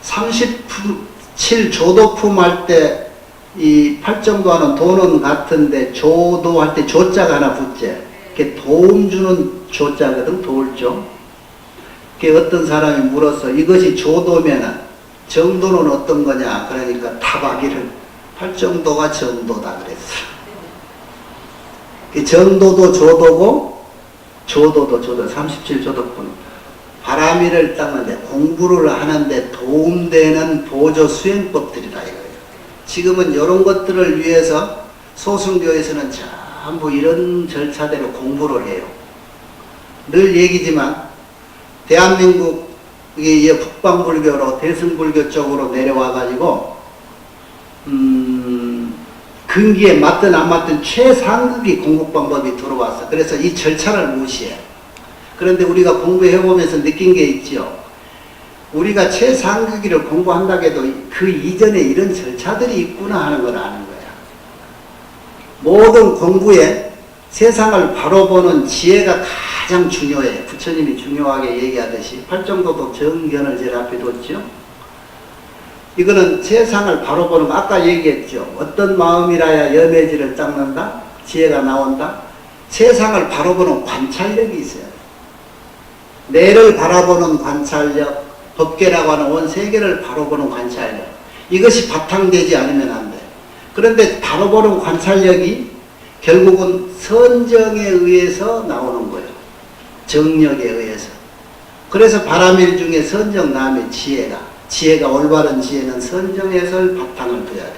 37조도품 할 때 이 8정도 하는 도는 같은데 조도할 때 조자가 하나 붙지. 그게 도움 주는 조자거든, 도울조. 그게 어떤 사람이 물어서 이것이 조도면은 정도는 어떤 거냐? 그러니까 답하기를 8정도가 정도다 그랬어. 정도도 조도고 조도도 조도, 37조도품. 바라미를 닦는데 공부를 하는데 도움되는 보조 수행법들이다 이거예요. 지금은 이런 것들을 위해서 소승교에서는 전부 이런 절차대로 공부를 해요. 늘 얘기지만 대한민국 북방불교로 대승불교 쪽으로 내려와가지고 근기에 맞든 안 맞든 최상급이 공부방법이 들어왔어. 그래서 이 절차를 무시해. 그런데 우리가 공부해보면서 느낀 게 있죠. 우리가 최상급기를 공부한다고 해도 그 이전에 이런 절차들이 있구나 하는 걸 아는 거야. 모든 공부에 세상을 바로 보는 지혜가 가장 중요해. 부처님이 중요하게 얘기하듯이 8정도도 정견을 제일 앞에 뒀죠. 이거는 세상을 바로 보는 거. 아까 얘기했죠. 어떤 마음이라야 염해지를 닦는다? 지혜가 나온다? 세상을 바로 보는 관찰력이 있어요. 내를 바라보는 관찰력, 법계라고 하는 온 세계를 바로 보는 관찰력. 이것이 바탕되지 않으면 안 돼. 그런데 바로 보는 관찰력이 결국은 선정에 의해서 나오는 거예요. 정력에 의해서. 그래서 바라밀 중에 선정 다음에 지혜가 올바른 지혜는 선정에서 바탕을 둬야 돼.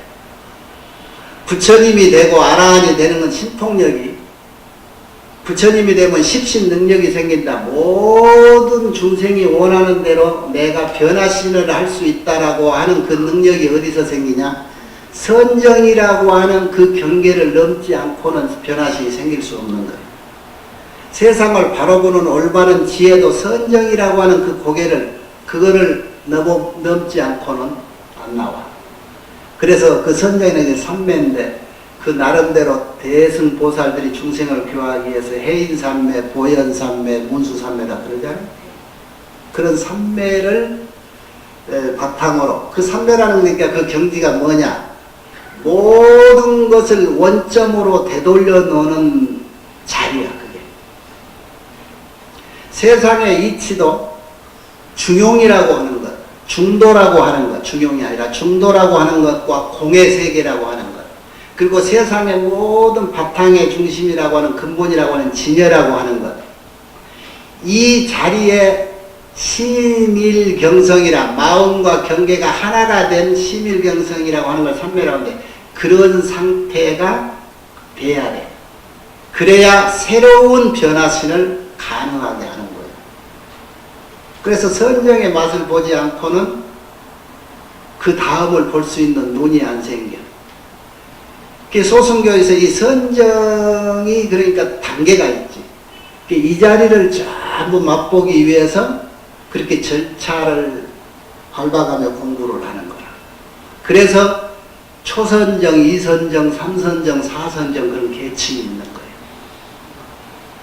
부처님이 되고 아라한이 되는 건 신통력이, 부처님이 되면 십신 능력이 생긴다. 모든 중생이 원하는 대로 내가 변화신을 할 수 있다라고 하는 그 능력이 어디서 생기냐? 선정이라고 하는 그 경계를 넘지 않고는 변화신이 생길 수 없는 거예요. 세상을 바로 보는 올바른 지혜도 선정이라고 하는 그 고개를, 그거를 넘지 않고는 안 나와. 그래서 그 선정에는 삼매인데, 그 나름대로 대승보살들이 중생을 교화하기 위해서 해인삼매, 보현삼매, 문수삼매다 그러잖아요. 그런 삼매를 바탕으로, 그 삼매라는 거니까 그 경지가 뭐냐? 모든 것을 원점으로 되돌려 놓는 자리야, 그게. 세상의 이치도 중용이라고 하는 것, 중도라고 하는 것, 중용이 아니라 중도라고 하는 것과 공의 세계라고 하는 것, 그리고 세상의 모든 바탕의 중심이라고 하는 근본이라고 하는 진여라고 하는 것, 이 자리에 심일경성이라, 마음과 경계가 하나가 된 심일경성이라고 하는 걸 삼매라고 하는데, 그런 상태가 돼야 돼. 그래야 새로운 변화신을 가능하게 하는 거예요. 그래서 선정의 맛을 보지 않고는 그 다음을 볼 수 있는 눈이 안 생겨. 소승교에서 이 선정이 그러니까 단계가 있지. 이 자리를 전부 맛보기 위해서 그렇게 절차를 밟아가며 공부를 하는 거라. 그래서 초선정, 이선정, 삼선정, 사선정 그런 계층이 있는 거예요.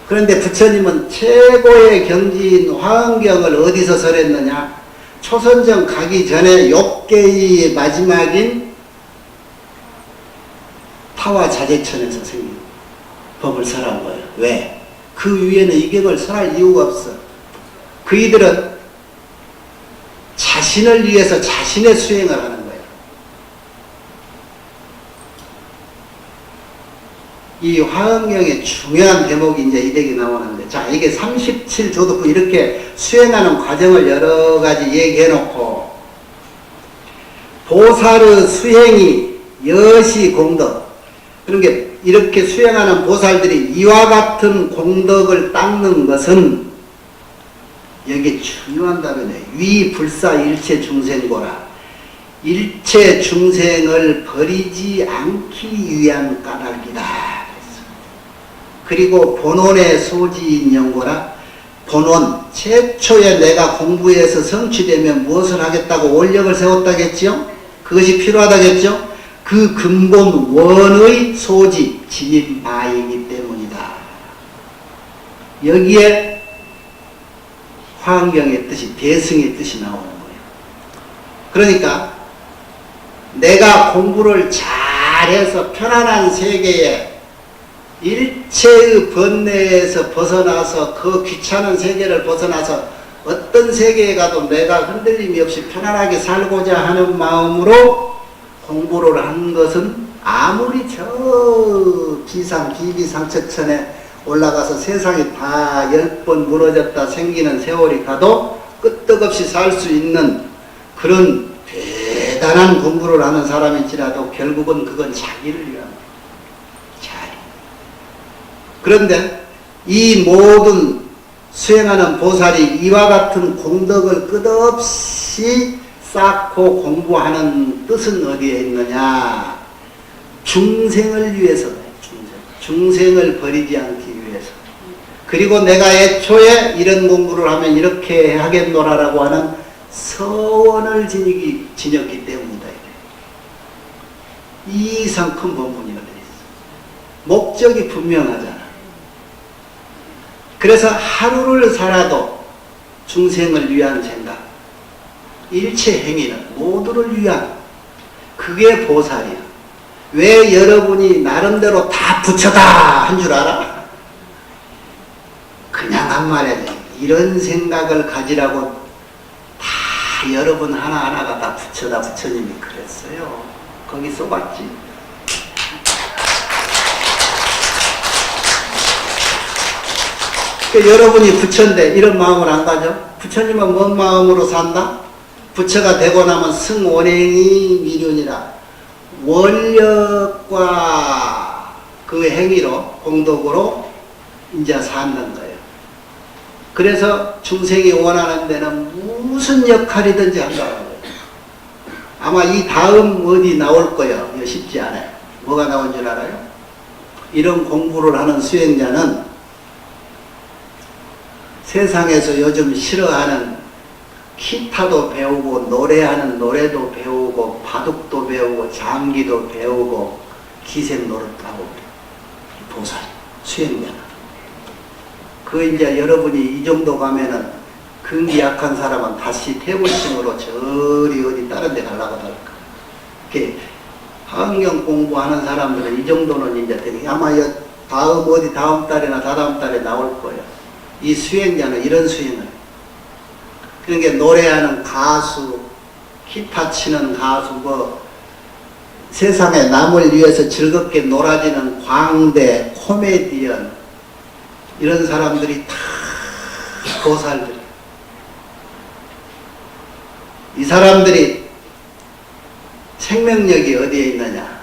그런데 부처님은 최고의 경지인 화엄경을 어디서 설했느냐? 초선정 가기 전에 욕계의 마지막인 타화자재천에서 생긴 법을 설한 거예요. 왜? 그 위에는 이격을 설할 이유가 없어. 그이들은 자신을 위해서 자신의 수행을 하는 거예요. 이 화엄경의 중요한 대목이 이제 이덱이 나오는데, 자, 이게 37조도품 이렇게 수행하는 과정을 여러 가지 얘기해 놓고, 보살의 수행이 여시 공덕. 그러니까 이렇게 수행하는 보살들이 이와 같은 공덕을 닦는 것은, 여기 중요한 답이네. 위불사 일체 중생고라. 일체 중생을 버리지 않기 위한 까닭이다. 그리고 본원의 소지인 연고라. 본원, 최초에 내가 공부해서 성취되면 무엇을 하겠다고 원력을 세웠다겠지요? 그것이 필요하다겠죠? 그 근본 원의 소지, 진입바이기 때문이다. 여기에 화엄경의 뜻이, 대승의 뜻이 나오는 거예요. 그러니까 내가 공부를 잘해서 편안한 세계에 일체의 번뇌에서 벗어나서 그 귀찮은 세계를 벗어나서 어떤 세계에 가도 내가 흔들림이 없이 편안하게 살고자 하는 마음으로 공부를 한 것은 아무리 저 비비상처천에 올라가서 세상이 다 10번 무너졌다 생기는 세월이 가도 끄떡없이 살 수 있는 그런 대단한 공부를 하는 사람일지라도 결국은 그건 자기를 위한 거예요. 그런데 이 모든 수행하는 보살이 이와 같은 공덕을 끝없이 쌓고 공부하는 뜻은 어디에 있느냐? 중생을 위해서다. 중생을 버리지 않기 위해서. 그리고 내가 애초에 이런 공부를 하면 이렇게 하겠노라라고 하는 서원을 지녔기 때문이다. 이 이상 큰 본분이 어디 있어? 목적이 분명하잖아. 그래서 하루를 살아도 중생을 위한 생각, 일체 행위는 모두를 위한 그게 보살이야. 왜 여러분이 나름대로 다 부처다 한 줄 알아? 그냥 한 말이야. 이런 생각을 가지라고 다 여러분 하나하나가 다 부처다 부처님이 그랬어요. 거기 써봤지. 그러니까 여러분이 부처인데 이런 마음을 안 가져? 부처님은 뭔 마음으로 산다? 부처가 되고 나면 승원행이 미륜이라 원력과 그 행위로 공덕으로 이제 사는 거예요. 그래서 중생이 원하는 데는 무슨 역할이든지 한다는 거예요. 아마 이 다음 어디 나올 거예요. 이거 쉽지 않아요. 뭐가 나온 줄 알아요? 이런 공부를 하는 수행자는 세상에서 요즘 싫어하는 기타도 배우고 노래하는 노래도 배우고 바둑도 배우고 장기도 배우고 기생 노릇도 하고 보살 수행자는 그 이제 여러분이 이 정도 가면은 근기 약한 사람은 다시 태불심으로 저리 어디 다른 데 가려고 할까. 이렇게 환경 공부하는 사람들은 이 정도는 이제 되게 아마 다음 어디 다음 달이나 다다음 달에 나올 거예요. 이 수행자는 이런 수행을 그러니까 노래하는 가수, 기타 치는 가수, 뭐 세상에 남을 위해서 즐겁게 놀아지는 광대, 코미디언 이런 사람들이 다 보살들. 이 사람들이 생명력이 어디에 있느냐?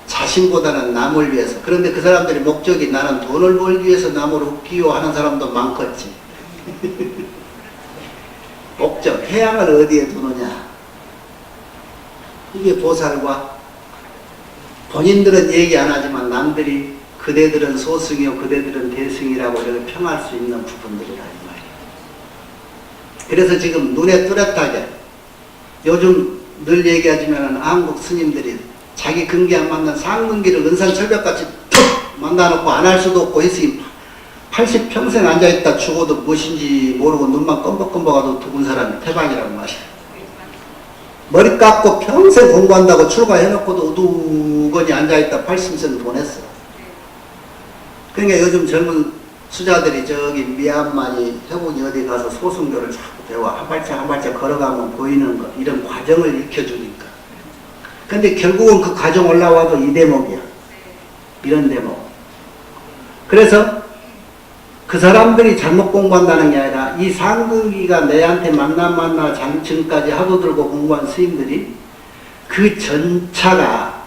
자신보다는 남을 위해서. 그런데 그 사람들이 목적이 나는 돈을 벌기 위해서 남을 웃기요 하는 사람도 많겠지. 목적, 해양을 어디에 두느냐? 이게 보살과 본인들은 얘기 안 하지만 남들이 그대들은 소승이요 그대들은 대승이라고 이렇게 평할 수 있는 부분들이라 이 말이에요. 그래서 지금 눈에 뚜렷하게 요즘 늘 얘기하지만 한국 스님들이 자기 근기 안 맞는 상근기를 은산철벽같이 툭 만나놓고 안 할 수도 없고 했으니 80평생 앉아있다 죽어도 무엇인지 모르고 눈만 껌벅껌벅하도 죽은 사람이 태방이라고 말이야. 머리 깎고 평생 공부한다고 출가해놓고도 우두거니 앉아있다 80생 보냈어. 그러니까 요즘 젊은 수자들이 저기 미얀마니 해군이 어디 가서 소승교를 자꾸 배워 한 발짝 한 발짝 걸어가면 보이는 것 이런 과정을 익혀주니까. 근데 결국은 그 과정 올라와도 이 대목이야. 이런 대목. 그래서 그 사람들이 잘못 공부한다는 게 아니라 이 상근기가 내한테 만나 장층까지 하도 들고 공부한 스님들이 그 전차가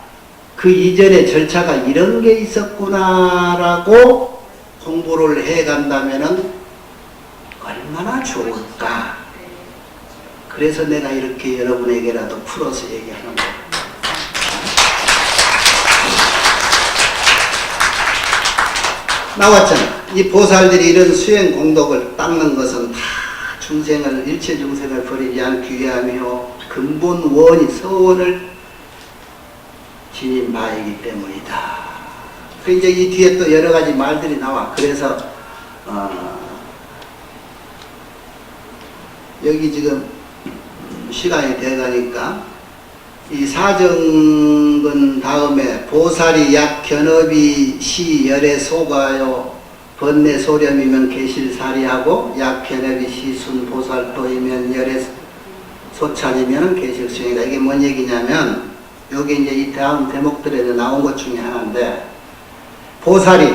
그 이전의 절차가 이런 게 있었구나라고 공부를 해간다면은 얼마나 좋을까. 그래서 내가 이렇게 여러분에게라도 풀어서 얘기하는 거예요. 나왔잖아. 이 보살들이 이런 수행 공덕을 닦는 것은 다 중생을 일체 중생을 버리지 않기 위함이요 근본 원이 서원을 지닌 바이기 때문이다. 그 이제 이 뒤에 또 여러 가지 말들이 나와. 그래서 여기 지금 시간이 돼가니까 이 사정근 다음에 보살이 약 견업이 시 열에 소가요 번뇌 소렴이면 계실사리하고 약 견업이 시순 보살도이면 열에 소찬이면 계실수행이다. 이게 뭔 얘기냐면 여기 이제 이 다음 대목들에 나온 것 중에 하나인데 보살이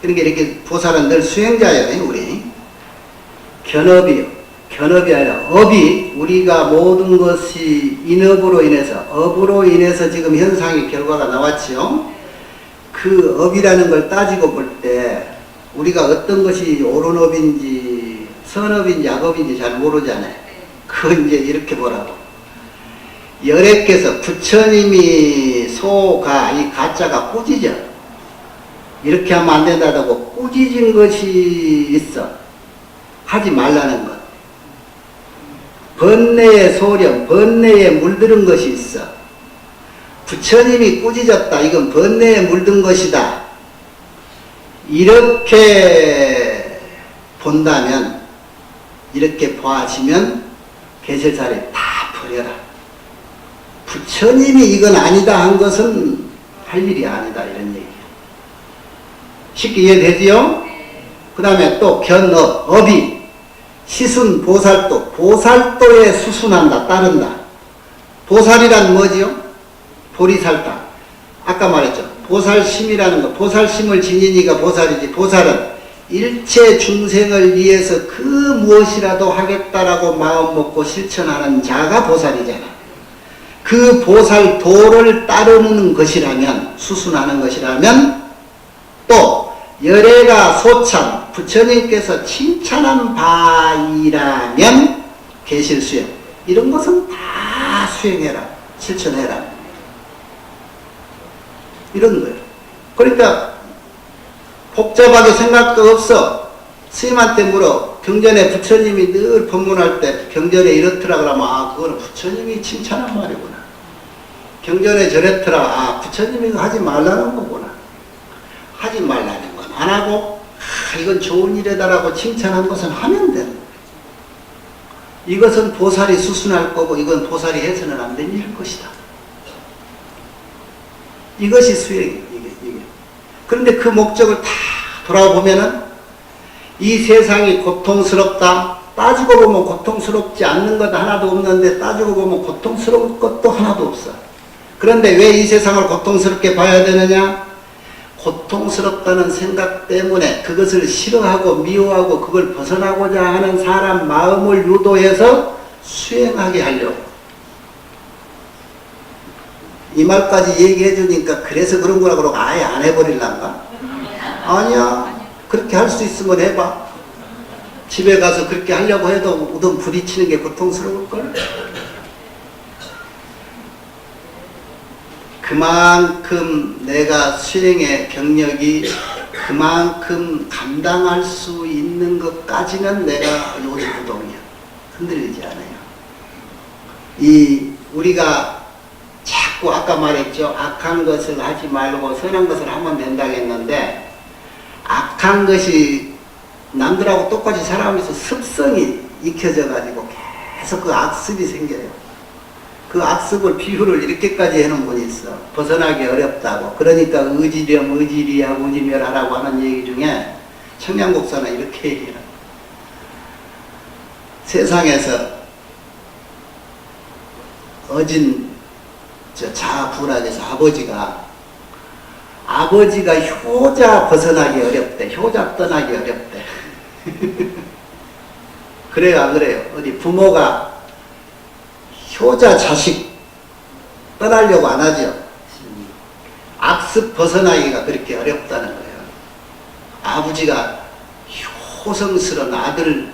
그러니까 이렇게 보살은 늘 수행자예요. 우리 견업이요. 견업이 아니라 업이 우리가 모든 것이 인업으로 인해서 업으로 인해서 지금 현상의 결과가 나왔지요. 그 업이라는 걸 따지고 볼 때 우리가 어떤 것이 옳은 업인지 선업인지 악업인지 잘 모르잖아요. 그건 이제 이렇게 보라고. 열애께서 부처님이 소가 이 가짜가 꾸짖어. 이렇게 하면 안 된다고 꾸짖은 것이 있어. 하지 말라는 것. 번뇌의 소렴, 번뇌에 물들은 것이 있어. 부처님이 꾸짖었다. 이건 번뇌에 물든 것이다. 이렇게 본다면, 이렇게 봐시면 계실살이 다 버려라. 부처님이 이건 아니다 한 것은 할 일이 아니다 이런 얘기예요. 쉽게 이해되지요? 그 다음에 또 견업, 업이 시순 보살도, 보살도에 수순한다, 따른다. 보살이란 뭐지요? 보리살다. 아까 말했죠. 보살심이라는 거, 보살심을 지니니까 보살이지. 보살은 일체 중생을 위해서 그 무엇이라도 하겠다라고 마음 먹고 실천하는 자가 보살이잖아. 그 보살도를 따르는 것이라면, 수순하는 것이라면, 또 열애가 소참, 부처님께서 칭찬한 바이라면 계실수용, 이런 것은 다 수행해라, 실천해라, 이런 거예요. 그러니까 복잡하게 생각도 없어. 스님한테 물어. 경전에 부처님이 늘 법문할 때 경전에 이렇더라 그러면 아 그거는 부처님이 칭찬한 말이구나. 경전에 저랬더라. 아 부처님이 하지 말라는 거구나. 하지 말라는 건 안 하고 아, 이건 좋은 일이다라고 칭찬한 것은 하면 되는 거예요. 이것은 보살이 수순할 거고 이건 보살이 해서는 안 된 일일 것이다. 이것이 수행이에요. 이게. 그런데 그 목적을 다 돌아보면은 이 세상이 고통스럽다. 따지고 보면 고통스럽지 않는 것 하나도 없는데 따지고 보면 고통스러울 것도 하나도 없어. 그런데 왜 이 세상을 고통스럽게 봐야 되느냐? 고통스럽다는 생각 때문에 그것을 싫어하고 미워하고 그걸 벗어나고자 하는 사람 마음을 유도해서 수행하게 하려고. 이 말까지 얘기해 주니까 그래서 그런 거라 그러고 아예 안 해버릴란가? 아니야. 그렇게 할 수 있으면 해봐. 집에 가서 그렇게 하려고 해도 우선 부딪히는 게 고통스러울걸? 그만큼 내가 수행의 경력이 그만큼 감당할 수 있는 것까지는 내가 요지부동이야. 흔들리지 않아요. 우리가 자꾸 아까 말했죠. 악한 것을 하지 말고 선한 것을 하면 된다고 했는데 악한 것이 남들하고 똑같이 살아가면서 습성이 익혀져 가지고 계속 그 악습이 생겨요. 그 악습을 비유를 이렇게까지 해놓은 분이 있어. 벗어나기 어렵다고. 그러니까 의지렴 의지리야 의지멸하라고 하는 얘기 중에 청량곡사는 이렇게 얘기해요. 세상에서 어진 자아불학에서 아버지가 효자 벗어나기 어렵대. 효자 떠나기 어렵대. 그래요 안 그래요? 어디 부모가 효자 자식 떠나려고 안 하죠. 악습 벗어나기가 그렇게 어렵다는 거예요. 아버지가 효성스러운 아들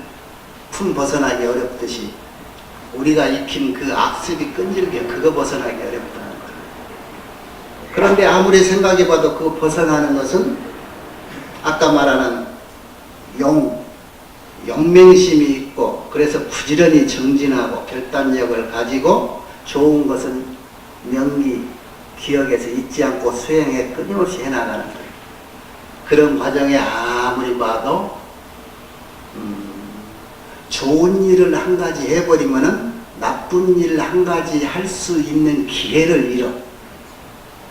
품 벗어나기 어렵듯이 우리가 익힌 그 악습이 끈질겨 그거 벗어나기 어렵다는 거예요. 그런데 아무리 생각해봐도 그 벗어나는 것은 아까 말하는 영맹심이 있고 그래서 부지런히 정진하고 결단력을 가지고 좋은 것은 명기 기억에서 잊지 않고 수행에 끊임없이 해나가는 거예요. 그런 과정에 아무리 봐도 좋은 일을 한 가지 해버리면은 나쁜 일 한 가지 할 수 있는 기회를 잃어.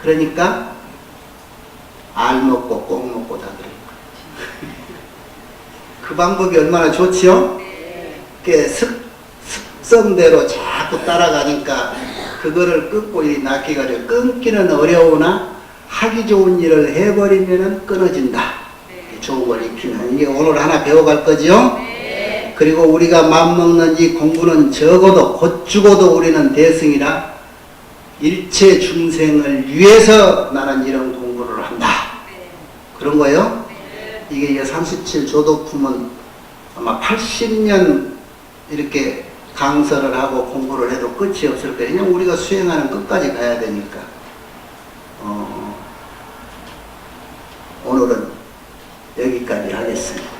그러니까 알 먹고 꼭 먹고 다 그래. 그 방법이 얼마나 좋지요? 습성대로 자꾸 따라가니까 그거를 끊고 낫기가 어려워. 끊기는 어려우나 하기 좋은 일을 해버리면 끊어진다. 좋은 걸 익히면. 이게 오늘 하나 배워갈 거지요? 그리고 우리가 맘먹는 이 공부는 적어도 곧 죽어도 우리는 대승이라 일체 중생을 위해서 나는 이런 공부를 한다. 그런 거예요? 이게 37 조도품은 아마 80년 이렇게 강설을 하고 공부를 해도 끝이 없을 거예요. 그냥 우리가 수행하는 끝까지 가야 되니까. 오늘은 여기까지 하겠습니다.